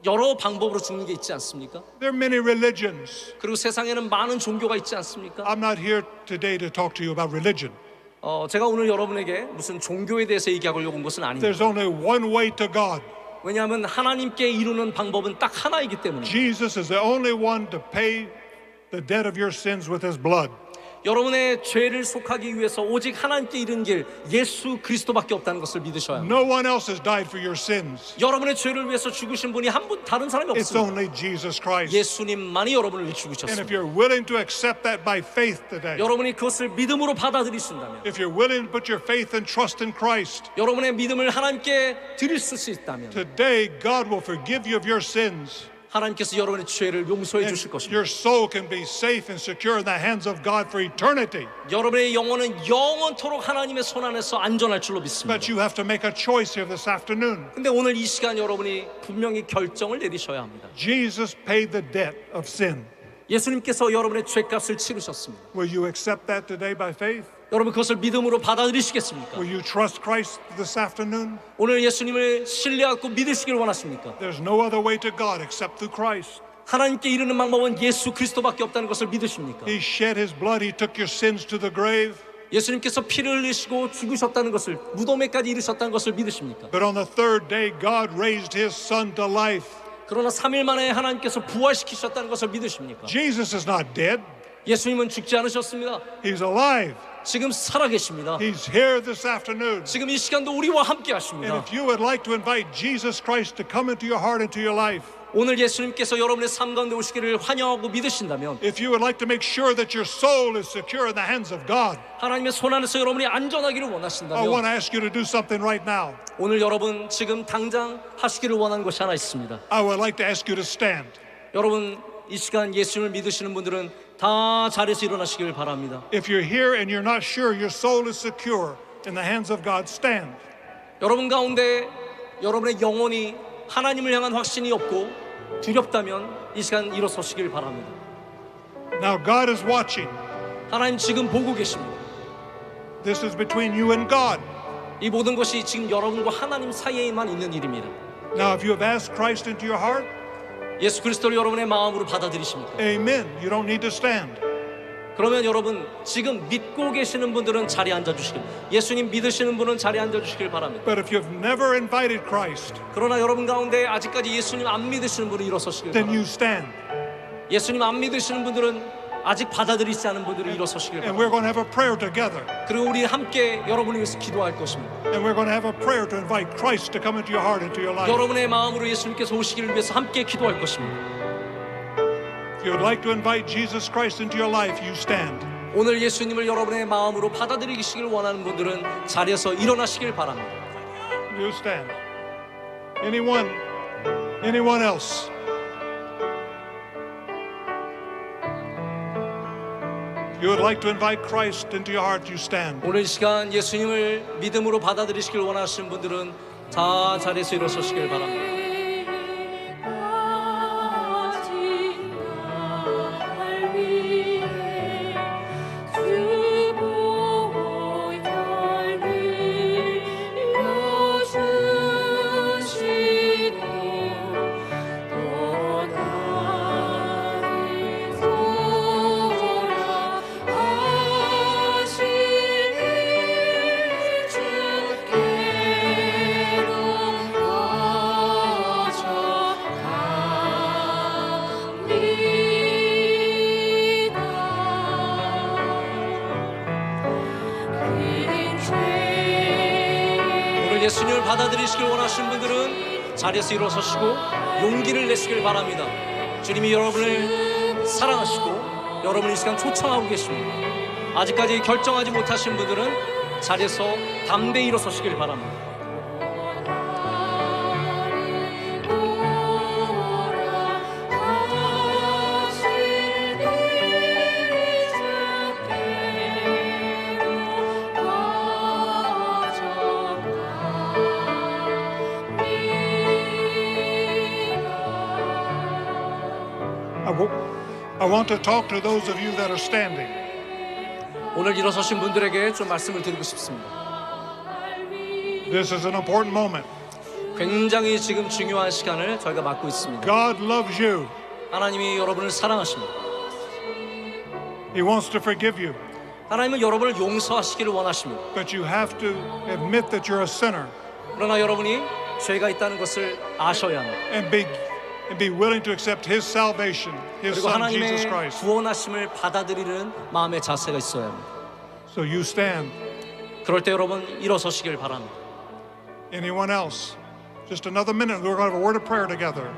여러 방법으로 죽는 게 있지 않습니까? There are many religions. 그리고 세상에는 많은 종교가 있지 않습니까? I'm not here today to talk to you about religion. 제가 오늘 여러분에게 무슨 종교에 대해서 얘기하려고 온 것은 아닙니다. There's only one way to God. 왜냐하면 하나님께 이루는 방법은 딱 하나이기 때문에 Jesus is the only one to pay the debt of your sins with his blood. 여러분의 죄를 속하기 위해서 오직 하나님께 이른 길 예수 그리스도밖에 없다는 것을 믿으셔야 합니다. No one else has died for your sins. 여러분의 죄를 위해서 죽으신 분이 한 분 다른 사람이 It's 없습니다. only Jesus Christ. 예수님만이 여러분을 위해 And if 죽으셨습니다. you're willing to accept that by faith today, 여러분이 그것을 믿음으로 받아들이신다면, if you're willing to put your faith and trust in Christ, 여러분의 믿음을 하나님께 드릴 수 있다면 today God will forgive you of your sins. 하나님께서 여러분의 죄를 용서해 And 주실 것입니다. your soul can be safe and secure in the hands of God for eternity. 여러분의 영혼은 영원토록 하나님의 손 안에서 안전할 줄로 믿습니다. But you have to make a choice here this afternoon. 근데 오늘 이 시간 여러분이 분명히 결정을 내리셔야 합니다. Jesus paid the debt of sin. 예수님께서 여러분의 죄값을 치르셨습니다. Will you accept that today by faith? 여러분 그것을 믿음으로 받아들이시겠습니까? Will you trust Christ this afternoon? 오늘 예수님을 신뢰하고 믿으시길 원하십니까? There's no other way to God except through Christ. 하나님께 이르는 방법은 예수 그리스도밖에 없다는 것을 믿으십니까? He shed his blood. He took your sins to the grave. 예수님께서 피를 흘리시고 죽으셨다는 것을 무덤에까지 이르셨다는 것을 믿으십니까? But on the third day, God raised his son to life. 그러나 3일 만에 하나님께서 부활시키셨다는 것을 믿으십니까? Jesus is not dead. 예수님은 죽지 않으셨습니다. He's alive. 지금 살아계십니다. He's here this afternoon. 지금 이 시간도 우리와 함께 And 하십니다. if you would like to invite Jesus Christ to come into your heart, into your life, 오늘 예수님께서 여러분의 삶 가운데 오시기를 환영하고 믿으신다면 if you would like to make sure that your soul is secure in the hands of God, 하나님의 손 안에서 여러분이 안전하기를 I want 원하신다면 to ask you to do something right now. 오늘 여러분 지금 당장 하시기를 원하는 것이 하나 있습니다. I would like to ask you to stand. 여러분 이 시간 예수님을 믿으시는 분들은 다 자리에서 일어나시기를 바랍니다. If you're here and you're not sure your soul is secure in the hands of God, stand. 여러분 가운데 여러분의 영혼이 하나님을 향한 확신이 없고 두렵다면 이 시간 일어서시길 바랍니다. Now God is watching. 하나님 지금 보고 계십니다. This is between you and God. 이 모든 것이 지금 여러분과 하나님 사이에만 있는 일입니다. Now, if you have asked Christ into your heart, 예수 그리스도를 여러분의 마음으로 받아들이십니까? amen. You don't need to stand. 그러면 여러분 지금 믿고 계시는 분들은 자리에 앉아주시길, 예수님 믿으시는 분은 자리에 앉아주시길 바랍니다. But if you've never invited Christ, 그러나 여러분 가운데 아직까지 예수님 안 믿으시는 분은 일어서시길 then 바랍니다. you stand. 예수님 안 믿으시는 분들은 아직 받아들이지 않은 분들이 일어서시길 And 바랍니다. we're going to have a prayer together. 그리고 우리 함께 여러분을 위해서 기도할 것입니다. And we're going to have a prayer to invite Christ to come into your heart, into your life. 여러분의 마음으로 예수님께서 오시기를 위해서 함께 기도할 것입니다. If you would like to invite Jesus Christ into your life, you stand. 오늘 예수님을 여러분의 마음으로 받아들이시길 원하는 분들은 자리에서 일어나시길 바랍니다. You stand. Anyone else? You would like to invite Christ into your heart, you stand. 오늘 이 시간 예수님을 믿음으로 받아들이시길 원하시는 분들은 다 자리에서 일어서시길 바랍니다. 예수님을 받아들이시길 원하시는 분들은 자리에서 일어서시고 용기를 내시길 바랍니다. 주님이 여러분을 사랑하시고 여러분을 이 시간 초청하고 계십니다. 아직까지 결정하지 못하신 분들은 자리에서 담대히 일어서시길 바랍니다. I want to talk to those of you that are standing. 오늘 일어서신 분들에게 좀 말씀을 드리고 싶습니다. This is an important moment. 굉장히 지금 중요한 시간을 저희가 맞고 있습니다. God loves you. 하나님이 여러분을 사랑하십니다. He wants to forgive you. 하나님은 여러분을 용서하시기를 원하십니다. But you have to admit that you're a sinner 그러나 여러분이 죄가 있다는 것을 아셔야 합니다. and be willing to accept His salvation, His 그리고 Son, Jesus 하나님의 Christ. 구원하심을 받아들이는 마음의 자세가 있어야 합니다. So you stand. 그럴 때 여러분 일어서시길 바랍니다. Anyone else? Just another minute. We're going to have a word of prayer together.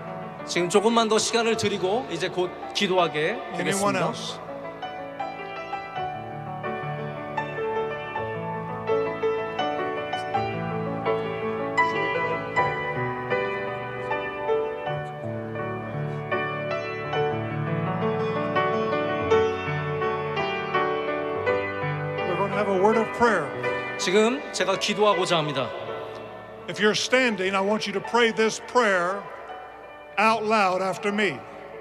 지금 조금만 더 시간을 드리고 이제 곧 기도하게 Anyone 되겠습니다. else? We're going to have a word of prayer. 지금 제가 기도하고자 합니다. If you're standing, I want you to pray this prayer out loud after me.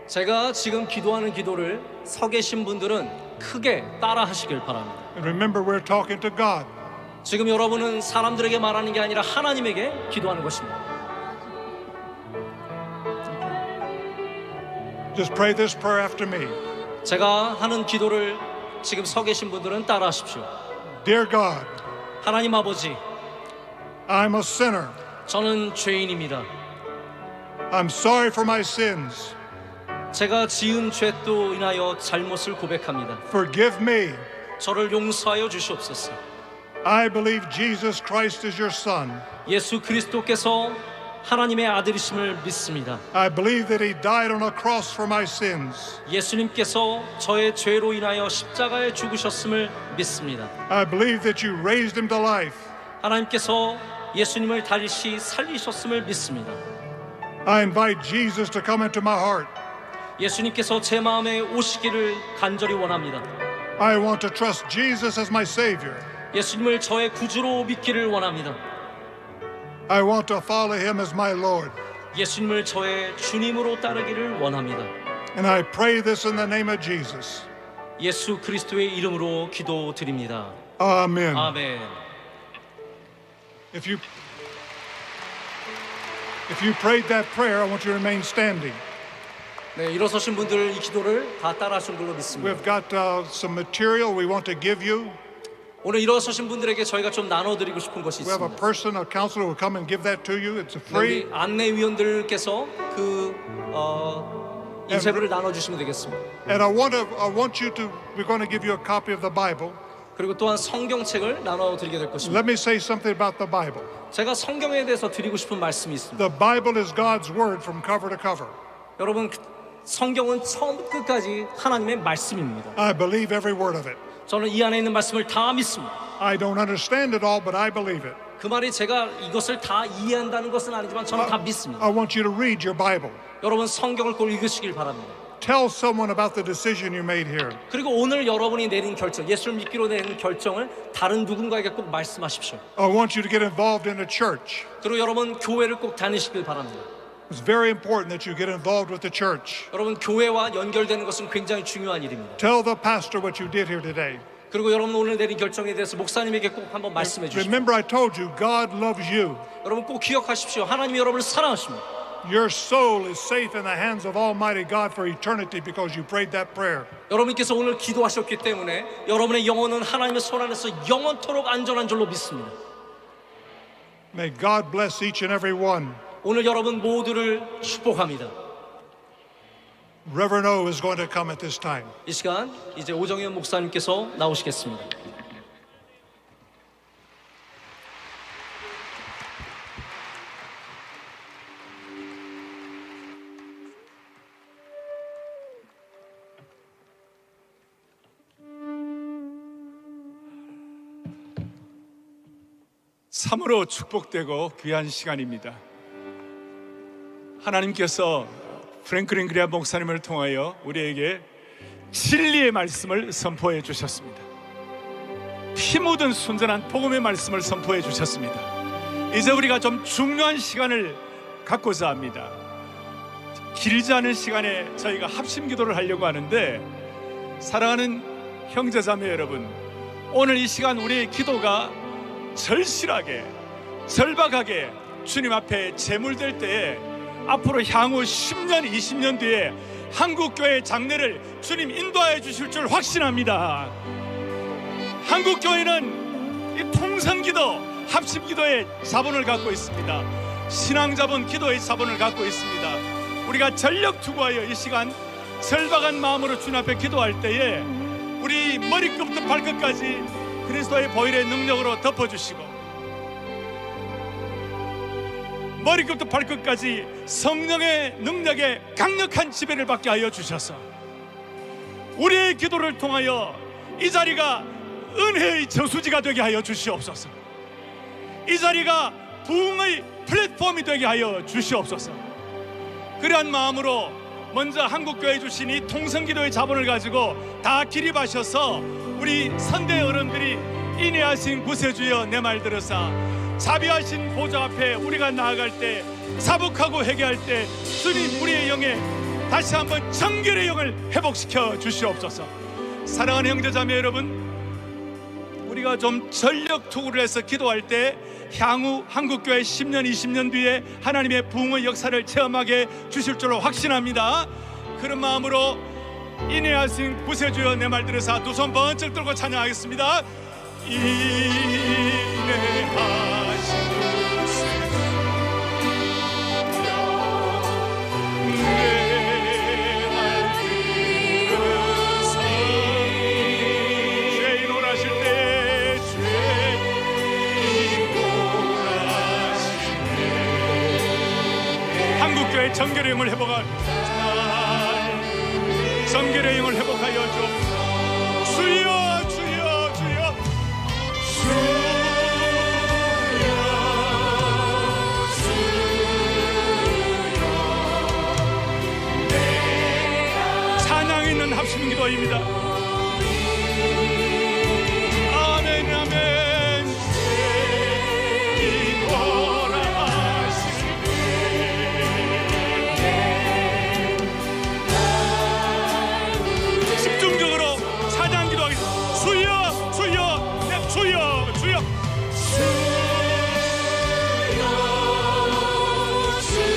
제가 지금 기도하는 기도를 서 계신 분들은 크게 따라 하시길 바랍니다. And remember, we're talking to God. 지금 여러분은 사람들에게 말하는 게 아니라 하나님에게 기도하는 것입니다. Just pray this prayer after me. 제가 하는 기도를 지금 서 계신 분들은 따라 하십시오. Dear God, 하나님 아버지, I'm a sinner. 저는 죄인입니다. I'm sorry for my sins. 제가 지은 죄도 인하여 잘못을 고백합니다. Forgive me. 저를 용서하여 주시옵소서. I believe Jesus Christ is your Son. 예수 그리스도께서 하나님의 아들이심을 믿습니다. I believe that He died on a cross for my sins. 예수님께서 저의 죄로 인하여 십자가에 죽으셨음을 믿습니다. I believe that you raised Him to life. 하나님께서 예수님을 다시 살리셨음을 믿습니다. I invite Jesus to come into my heart. 예수님께서 제 마음에 오시기를 간절히 원합니다. I want to trust Jesus as my Savior. 예수님을 저의 구주로 믿기를 원합니다. I want to follow Him as my Lord. 예수님을 저의 주님으로 따르기를 원합니다. And I pray this in the name of Jesus. 예수 그리스도의 이름으로 기도드립니다. Amen. 아멘. If you If you prayed that prayer, I want you to remain standing. 네, 일어서신 분들 이 기도를 다 따라하신 걸로 믿습니다. We've got some material we want to give you. 오늘 일어서신 분들에게 저희가 좀 나눠드리고 싶은 것이 We have a 있습니다. person, a counselor who will come and give that to you. It's 네, free. 우리 안내위원들께서 그 인쇄부를 나눠주시면 되겠습니다. And I want you to, we're going to give you a copy of the Bible. 그리고 또한 성경책을 나눠드리게 될 것입니다. Let me say something about the Bible. 제가 성경에 대해서 드리고 싶은 말씀이 있습니다. The Bible is God's word from cover to cover. 여러분, 성경은 처음부터 끝까지 하나님의 말씀입니다. I believe every word of it. 저는 이 안에 있는 말씀을 다 믿습니다. I don't understand it all, but I believe it. 그 말이 제가 이것을 다 이해한다는 것은 아니지만 저는 다 믿습니다. I want you to read your Bible. 여러분, 성경을 꼭 읽으시길 바랍니다. Tell someone about the decision you made here. 그리고 오늘 여러분이 내린 결정, 예수를 믿기로 내린 결정을 다른 누군가에게 꼭 말씀하십시오. I want you to get involved in a church. 그리고 여러분, 교회를 꼭 다니시길 바랍니다. It's very important that you get involved with the church. 여러분, 교회와 연결되는 것은 굉장히 중요한 일입니다. Tell the pastor what you did here today. 그리고 여러분, 오늘 내린 결정에 대해서 목사님에게 꼭 한번 말씀해 주십시오. Remember, I told you, God loves you. 여러분, 꼭 기억하십시오. 하나님이 여러분을 사랑하십니다. Your soul is safe in the hands of Almighty God for eternity because you prayed that prayer. 여러분께서 오늘 기도하셨기 때문에 여러분의 영혼은 하나님의 손 안에서 영원토록 안전한 줄로 믿습니다. May God bless each and every one. 오늘 여러분 모두를 축복합니다. Reverend O is going to come at this time. 이 시간 이제 오정현 목사님께서 나오시겠습니다. 참으로 축복되고 귀한 시간입니다. 하나님께서 프랭클린 그레이엄 목사님을 통하여 우리에게 진리의 말씀을 선포해 주셨습니다. 피 묻은 순전한 복음의 말씀을 선포해 주셨습니다. 이제 우리가 좀 중요한 시간을 갖고자 합니다. 길지 않은 시간에 저희가 합심 기도를 하려고 하는데, 사랑하는 형제자매 여러분, 오늘 이 시간 우리의 기도가 절실하게 절박하게 주님 앞에 제물될 때에 앞으로 향후 10년 20년 뒤에 한국교회 장래를 주님 인도하여 주실 줄 확신합니다. 한국교회는 이 통성기도 합심기도의 자본을 갖고 있습니다. 신앙자본 기도의 자본을 갖고 있습니다. 우리가 전력 투구하여 이 시간 절박한 마음으로 주님 앞에 기도할 때에 우리 머리끝부터 발끝까지 그리스도의 보혈의 능력으로 덮어주시고, 머리끝부터 발끝까지 성령의 능력에 강력한 지배를 받게 하여 주셔서 우리의 기도를 통하여 이 자리가 은혜의 저수지가 되게 하여 주시옵소서. 이 자리가 부흥의 플랫폼이 되게 하여 주시옵소서. 그러한 마음으로 먼저 한국교회 주신 이 통성기도의 자본을 가지고 다 기립하셔서 우리 선대 어른들이 인내하신 구세주여 내 말 들으사, 자비하신 보좌 앞에 우리가 나아갈 때, 자복하고 회개할 때 주님 우리의 영에 다시 한번 정결의 영을 회복시켜 주시옵소서. 사랑하는 형제자매 여러분, 우리가 좀 전력 투구를 해서 기도할 때 향후 한국교회 10년 20년 뒤에 하나님의 부흥의 역사를 체험하게 주실 줄로 확신합니다. 그런 마음으로 인내하신 구세주여 내 말 들으사 두 손 번쩍 들고 찬양하겠습니다. 인내하신 구세주여 내 말 들으사, 죄인 원하실 때 죄인 원하실 때 한국교회 정결의 영을 회복할 정결의 영을 회복하여 주옵소서. 주여 주여 주여 주여 찬양 있는 합심 기도입니다. 아멘 아멘. 죄인 원하시네 집중적으로 찬양 기도하겠습니다. 주여 주여 네, 주여 주여 주여 주여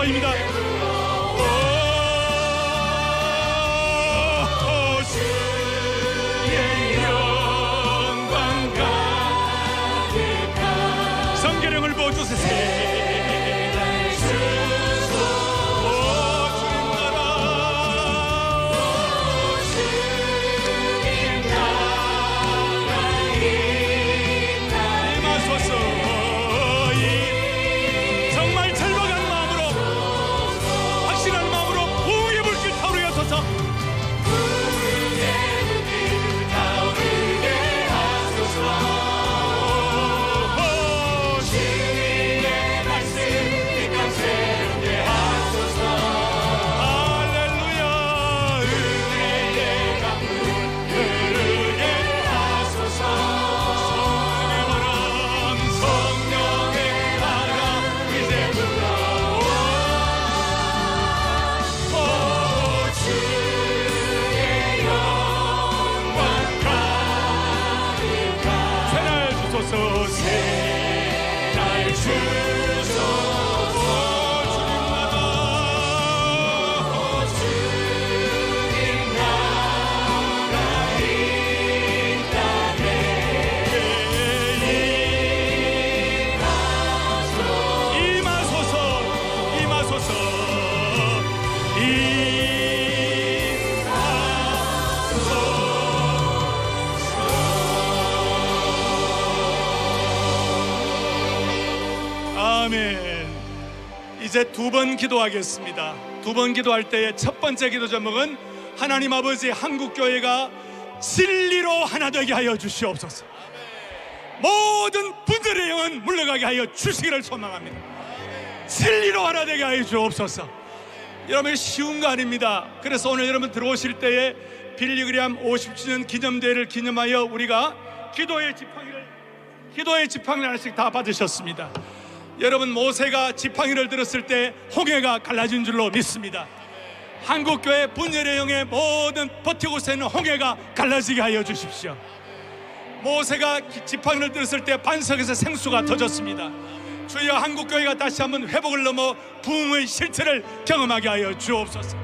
기도입니다. 주의 영광 가득한 성계령을 부어주세요. 아멘. 이제 두 번 기도하겠습니다. 두 번 기도할 때의 첫 번째 기도 제목은 하나님 아버지 한국교회가 진리로 하나 되게 하여 주시옵소서. 모든 분들의 영은 물러가게 하여 주시기를 소망합니다. 진리로 하나 되게 하여 주옵소서. 여러분, 쉬운 거 아닙니다. 그래서 오늘 여러분 들어오실 때에 빌리그리암 50주년 기념대회를 기념하여 우리가 기도의 지팡이를 하나씩 다 받으셨습니다. 여러분, 모세가 지팡이를 들었을 때 홍해가 갈라진 줄로 믿습니다. 한국교회 분열의 영의 모든 버티고서 있는 홍해가 갈라지게 하여 주십시오. 모세가 지팡이를 들었을 때 반석에서 생수가 터졌습니다. 주여, 한국교회가 다시 한번 회복을 넘어 부흥의 실체를 경험하게 하여 주옵소서.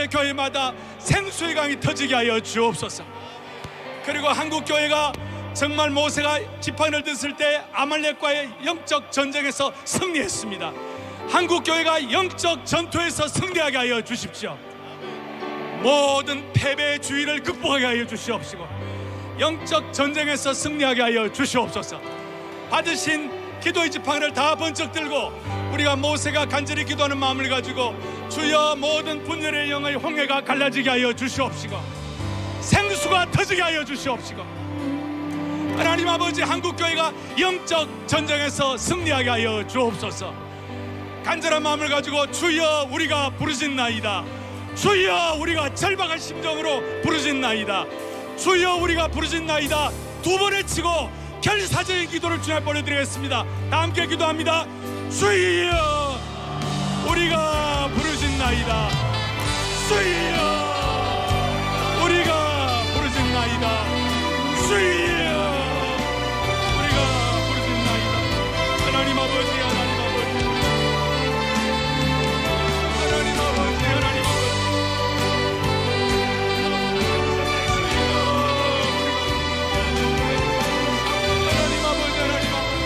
교회마다 생수의 강이 터지게 하여 주옵소서. 그리고 한국교회가 정말 모세가 지팡이를 들었을 때 아말렉과의 영적 전쟁에서 승리했습니다. 한국교회가 영적 전투에서 승리하게 하여 주십시오. 모든 패배의 주의를 극복하게 하여 주시옵시고 영적 전쟁에서 승리하게 하여 주시옵소서. 받으신 기도의 지팡이를 다 번쩍 들고 우리가 모세가 간절히 기도하는 마음을 가지고 주여, 모든 분열의 영의 홍해가 갈라지게 하여 주시옵시고 생수가 터지게 하여 주시옵시고 하나님 아버지, 한국교회가 영적 전쟁에서 승리하게 하여 주옵소서. 간절한 마음을 가지고 주여, 우리가 부르짖나이다. 주여, 우리가 절박한 심정으로 부르짖나이다. 주여, 우리가 부르짖나이다. 두 번 외치고 결사적인 기도를 주님 앞에 올려드리겠습니다. 다 함께 기도합니다. 주여, 우리가 부르짖나이다. 주여, 우리가 부르짖나이다. 주여, 하나님 아버지, 하나님 아버지, 하나님 아버지, 하나님 아버지, 하나님 아버지, 하나님 아버지, 하나님 아버지,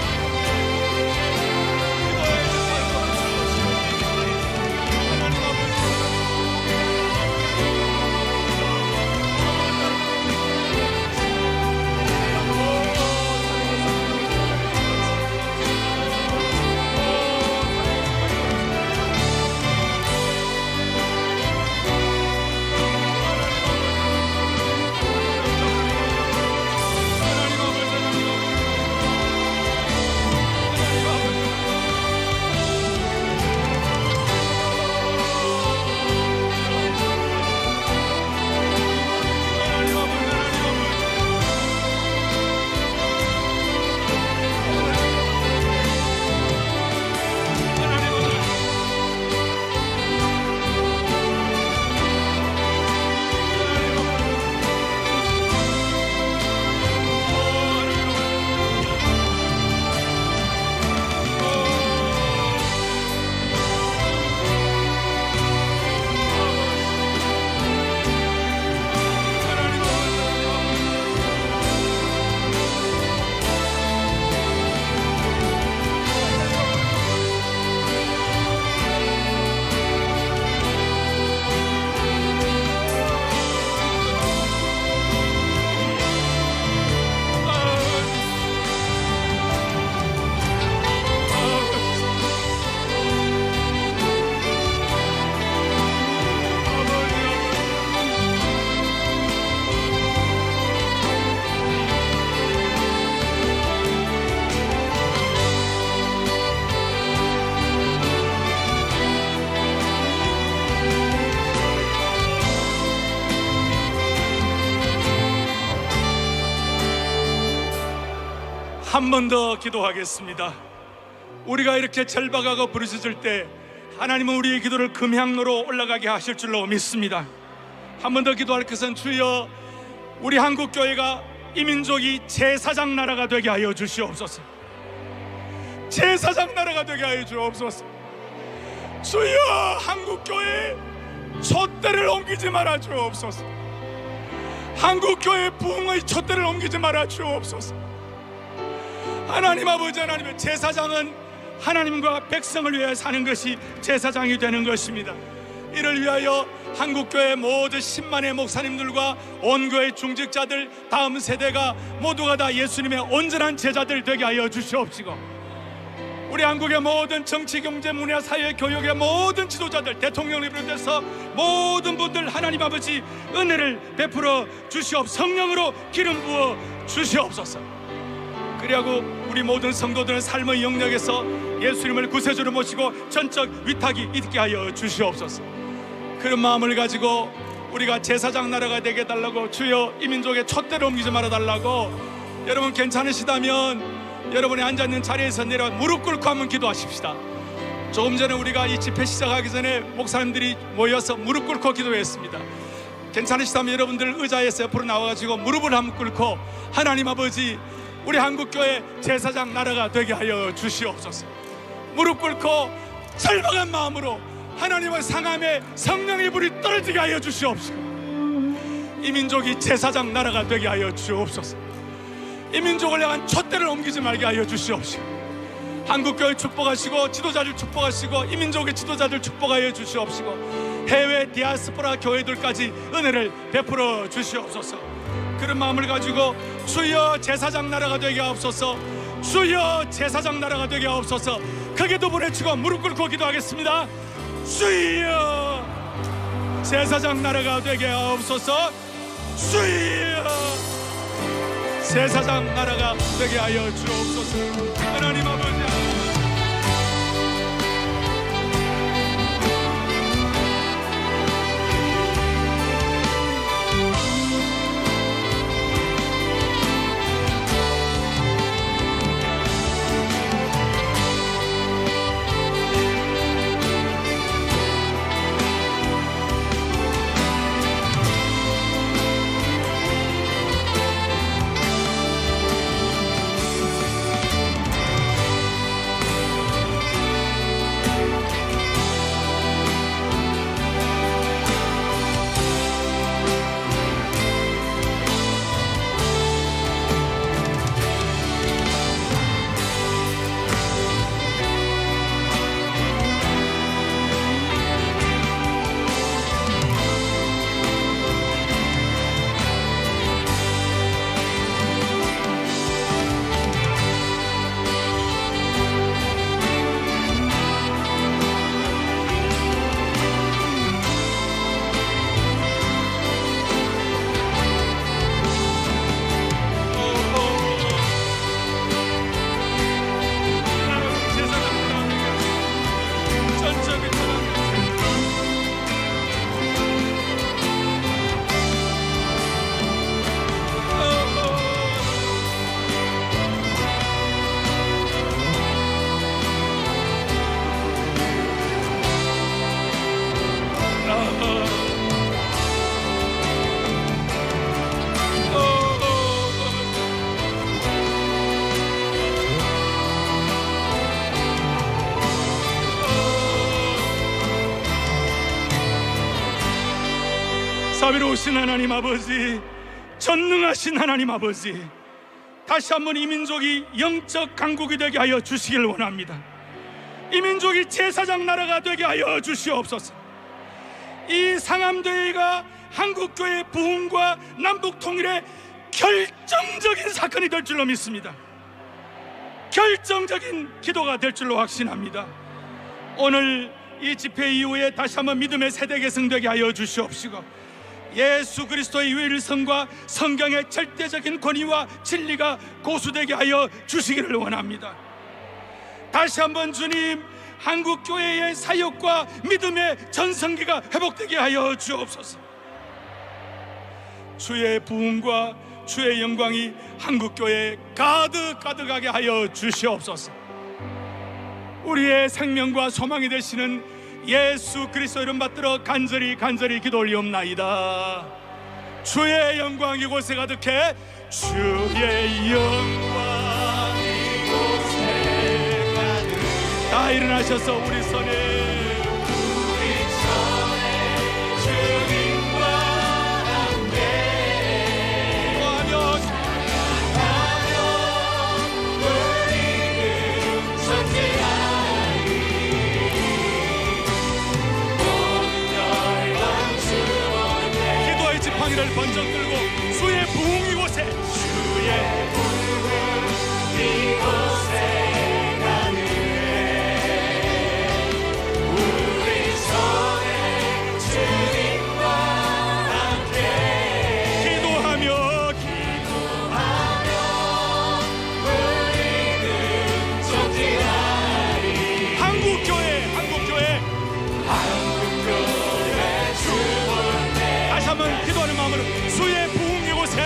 한 번 더 기도하겠습니다. 우리가 이렇게 절박하고 부르짖을 때 하나님은 우리의 기도를 금향로로 올라가게 하실 줄로 믿습니다. 한 번 더 기도할 것은 주여, 우리 한국교회가 이민족이 제사장 나라가 되게 하여 주시옵소서. 제사장 나라가 되게 하여 주옵소서. 주여, 한국교회 촛대를 옮기지 말아 주옵소서. 한국교회 부흥의 촛대를 옮기지 말아 주옵소서. 하나님 아버지, 하나님의 제사장은 하나님과 백성을 위하여 사는 것이 제사장이 되는 것입니다. 이를 위하여 한국교회 모든 10만의 목사님들과 온교회 중직자들, 다음 세대가 모두가 다 예수님의 온전한 제자들 되게 하여 주시옵시고, 우리 한국의 모든 정치, 경제, 문화, 사회, 교육의 모든 지도자들, 대통령을 비롯해서 모든 분들 하나님 아버지 은혜를 베풀어 주시옵소서. 성령으로 기름 부어 주시옵소서. 그리하고 우리 모든 성도들은 삶의 영역에서 예수님을 구세주로 모시고 전적 위탁이 있게 하여 주시옵소서. 그런 마음을 가지고 우리가 제사장 나라가 되게 해달라고, 주여 이민족의 촛대를 옮기지 말아달라고, 여러분 괜찮으시다면 여러분이 앉아있는 자리에서 내려 무릎 꿇고 한번 기도하십시다. 조금 전에 우리가 이 집회 시작하기 전에 목사님들이 모여서 무릎 꿇고 기도했습니다. 괜찮으시다면 여러분들 의자에서 옆으로 나와가지고 무릎을 한번 꿇고, 하나님 아버지, 우리 한국교회 제사장 나라가 되게 하여 주시옵소서. 무릎 꿇고 절박한 마음으로 하나님의 상함에 성령의 불이 떨어지게 하여 주시옵시고, 이 민족이 제사장 나라가 되게 하여 주옵소서. 이 민족을 향한 촛대를 옮기지 말게 하여 주시옵시고, 한국교회 축복하시고 지도자들 축복하시고 이 민족의 지도자들 축복하여 주시옵시고, 해외 디아스포라 교회들까지 은혜를 베풀어 주시옵소서. 그런 마음을 가지고 주여 제사장 나라가 되게 하옵소서, 주여 제사장 나라가 되게 하옵소서. 크게도 부르짖고 무릎 꿇고 기도하겠습니다. 주여 제사장 나라가 되게 하옵소서. 주여 제사장 나라가 되게 하여 주옵소서. 하나님 아버지, 자비로우신 하나님 아버지, 전능하신 하나님 아버지, 다시 한번 이 민족이 영적 강국이 되게 하여 주시길 원합니다. 이 민족이 제사장 나라가 되게 하여 주시옵소서. 이 상암대회가 한국교회 부흥과 남북 통일의 결정적인 사건이 될 줄로 믿습니다. 결정적인 기도가 될 줄로 확신합니다. 오늘 이 집회 이후에 다시 한번 믿음의 세대 계승되게 하여 주시옵시고, 예수 그리스도의 유일성과 성경의 절대적인 권위와 진리가 고수되게 하여 주시기를 원합니다. 다시 한번 주님, 한국교회의 사역과 믿음의 전성기가 회복되게 하여 주옵소서. 주의 부흥과 주의 영광이 한국교회에 가득가득하게 하여 주시옵소서. 우리의 생명과 소망이 되시는 예수 그리스도 이름 받들어 간절히 기도 올리옵나이다. 주의 영광 이곳에 가득해, 주의 영광 이곳에 가득해. 다 일어나셔서 우리 손에 를 번쩍 들고 주의 부흥 이곳에, 주의 부흥 이곳에 가득해. 우리 손에 주님과 함께 기도하며 우리는 전진하리. 한국교회 다시 한번 기도하는 마음으로 주의 부흥 이곳에,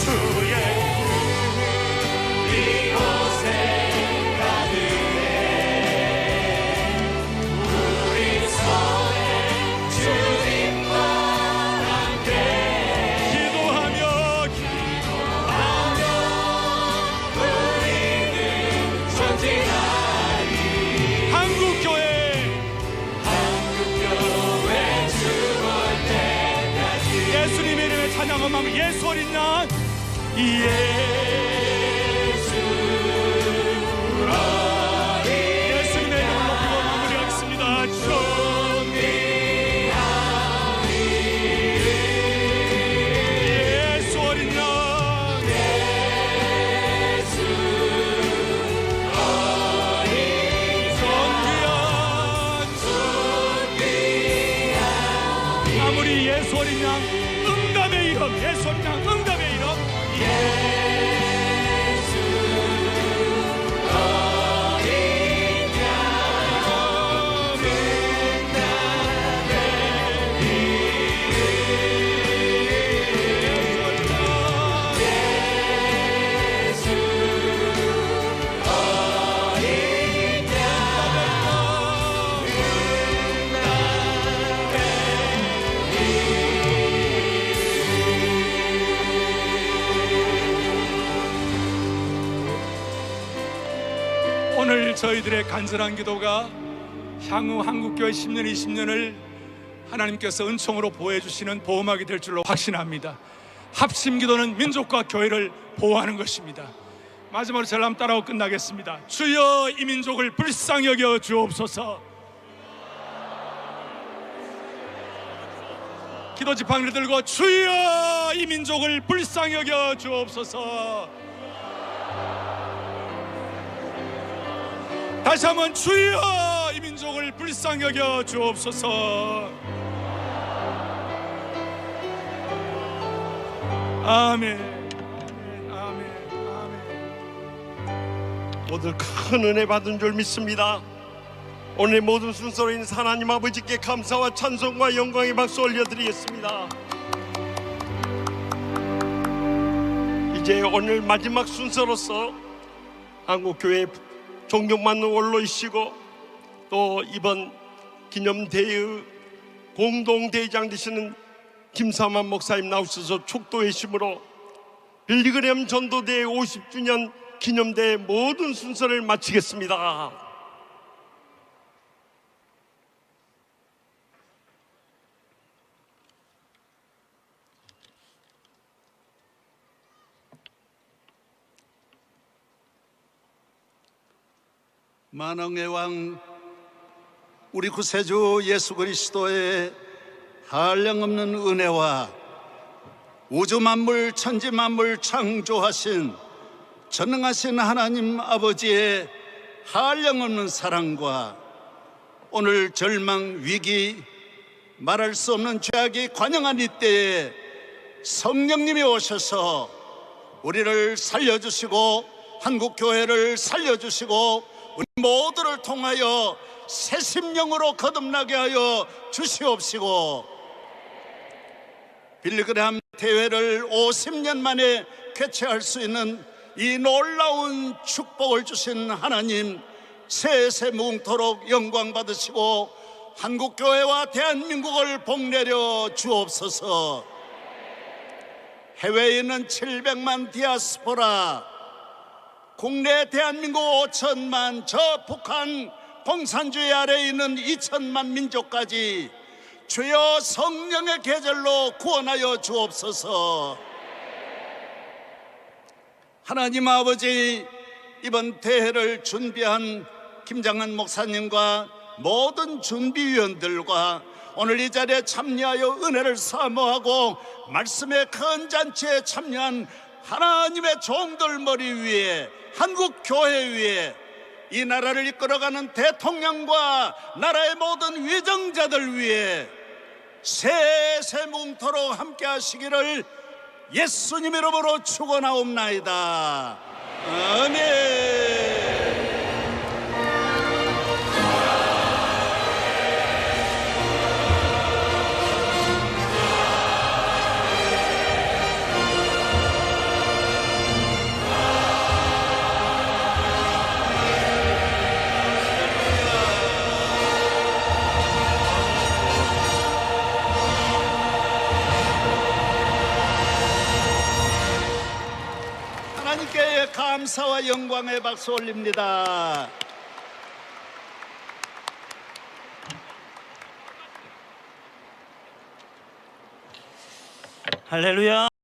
주의 부흥 이곳에 가득해. 우리 손에 주님과 함께 기도하며 우리는 전진하리. 한국교회 예수님의 이름에 찬양한 마음, 예수 어린 양, 예수님의 이름을 높이고 마무리하겠습니다. 예수 어린 양, 존귀한 마무리. 예수 어린 양 응답의 이름, 예수 어린 양 응답의 이름, 오늘 저희들의 간절한 기도가 향후 한국교회 10년 20년을 하나님께서 은총으로 보호해주시는 보호막이 될 줄로 확신합니다. 합심기도는 민족과 교회를 보호하는 것입니다. 마지막으로 저를 한번 따라하고 끝나겠습니다. 주여 이 민족을 불쌍히 여겨 주옵소서. 기도 지팡이를 들고 주여 이 민족을 불쌍히 여겨 주옵소서. 다시 한번 주여 이 민족을 불쌍히 여겨 주옵소서. 아멘, 아멘, 아멘. 모두 큰 은혜 받은 줄 믿습니다. 오늘 모든 순서로 있는 하나님 아버지께 감사와 찬송과 영광의 박수 올려드리겠습니다. 이제 오늘 마지막 순서로서 한국교회 존경받는 원로이시고 또 이번 기념대회의 공동대회장 되시는 김삼환 목사님 나오셔서 축도회심으로 빌리그램 전도대회 50주년 기념대회 모든 순서를 마치겠습니다. 만왕의 왕 우리 구세주 예수 그리스도의 한량없는 은혜와 우주 만물 천지 만물 창조하신 전능하신 하나님 아버지의 한량없는 사랑과 오늘 절망 위기 말할 수 없는 죄악이 관영한 이때에 성령님이 오셔서 우리를 살려주시고 한국교회를 살려주시고 우리 모두를 통하여 새 심령으로 거듭나게 하여 주시옵시고 빌리그램 대회를 50년 만에 개최할 수 있는 이 놀라운 축복을 주신 하나님, 세세 무궁토록 영광 받으시고 한국교회와 대한민국을 복내려 주옵소서. 해외에 있는 700만 디아스포라, 국내 대한민국 5천만, 저 북한 공산주의 아래에 있는 2천만 민족까지 주여 성령의 계절로 구원하여 주옵소서. 하나님 아버지, 이번 대회를 준비한 김장한 목사님과 모든 준비위원들과 오늘 이 자리에 참여하여 은혜를 사모하고 말씀의 큰 잔치에 참여한 하나님의 종들 머리 위에, 한국 교회 위에, 이 나라를 이끌어가는 대통령과 나라의 모든 위정자들 위에 세세뭉토록 함께 하시기를 예수님 이름으로 축원하옵나이다. 아멘. 하나님께 감사와 영광의 박수 올립니다. 할렐루야.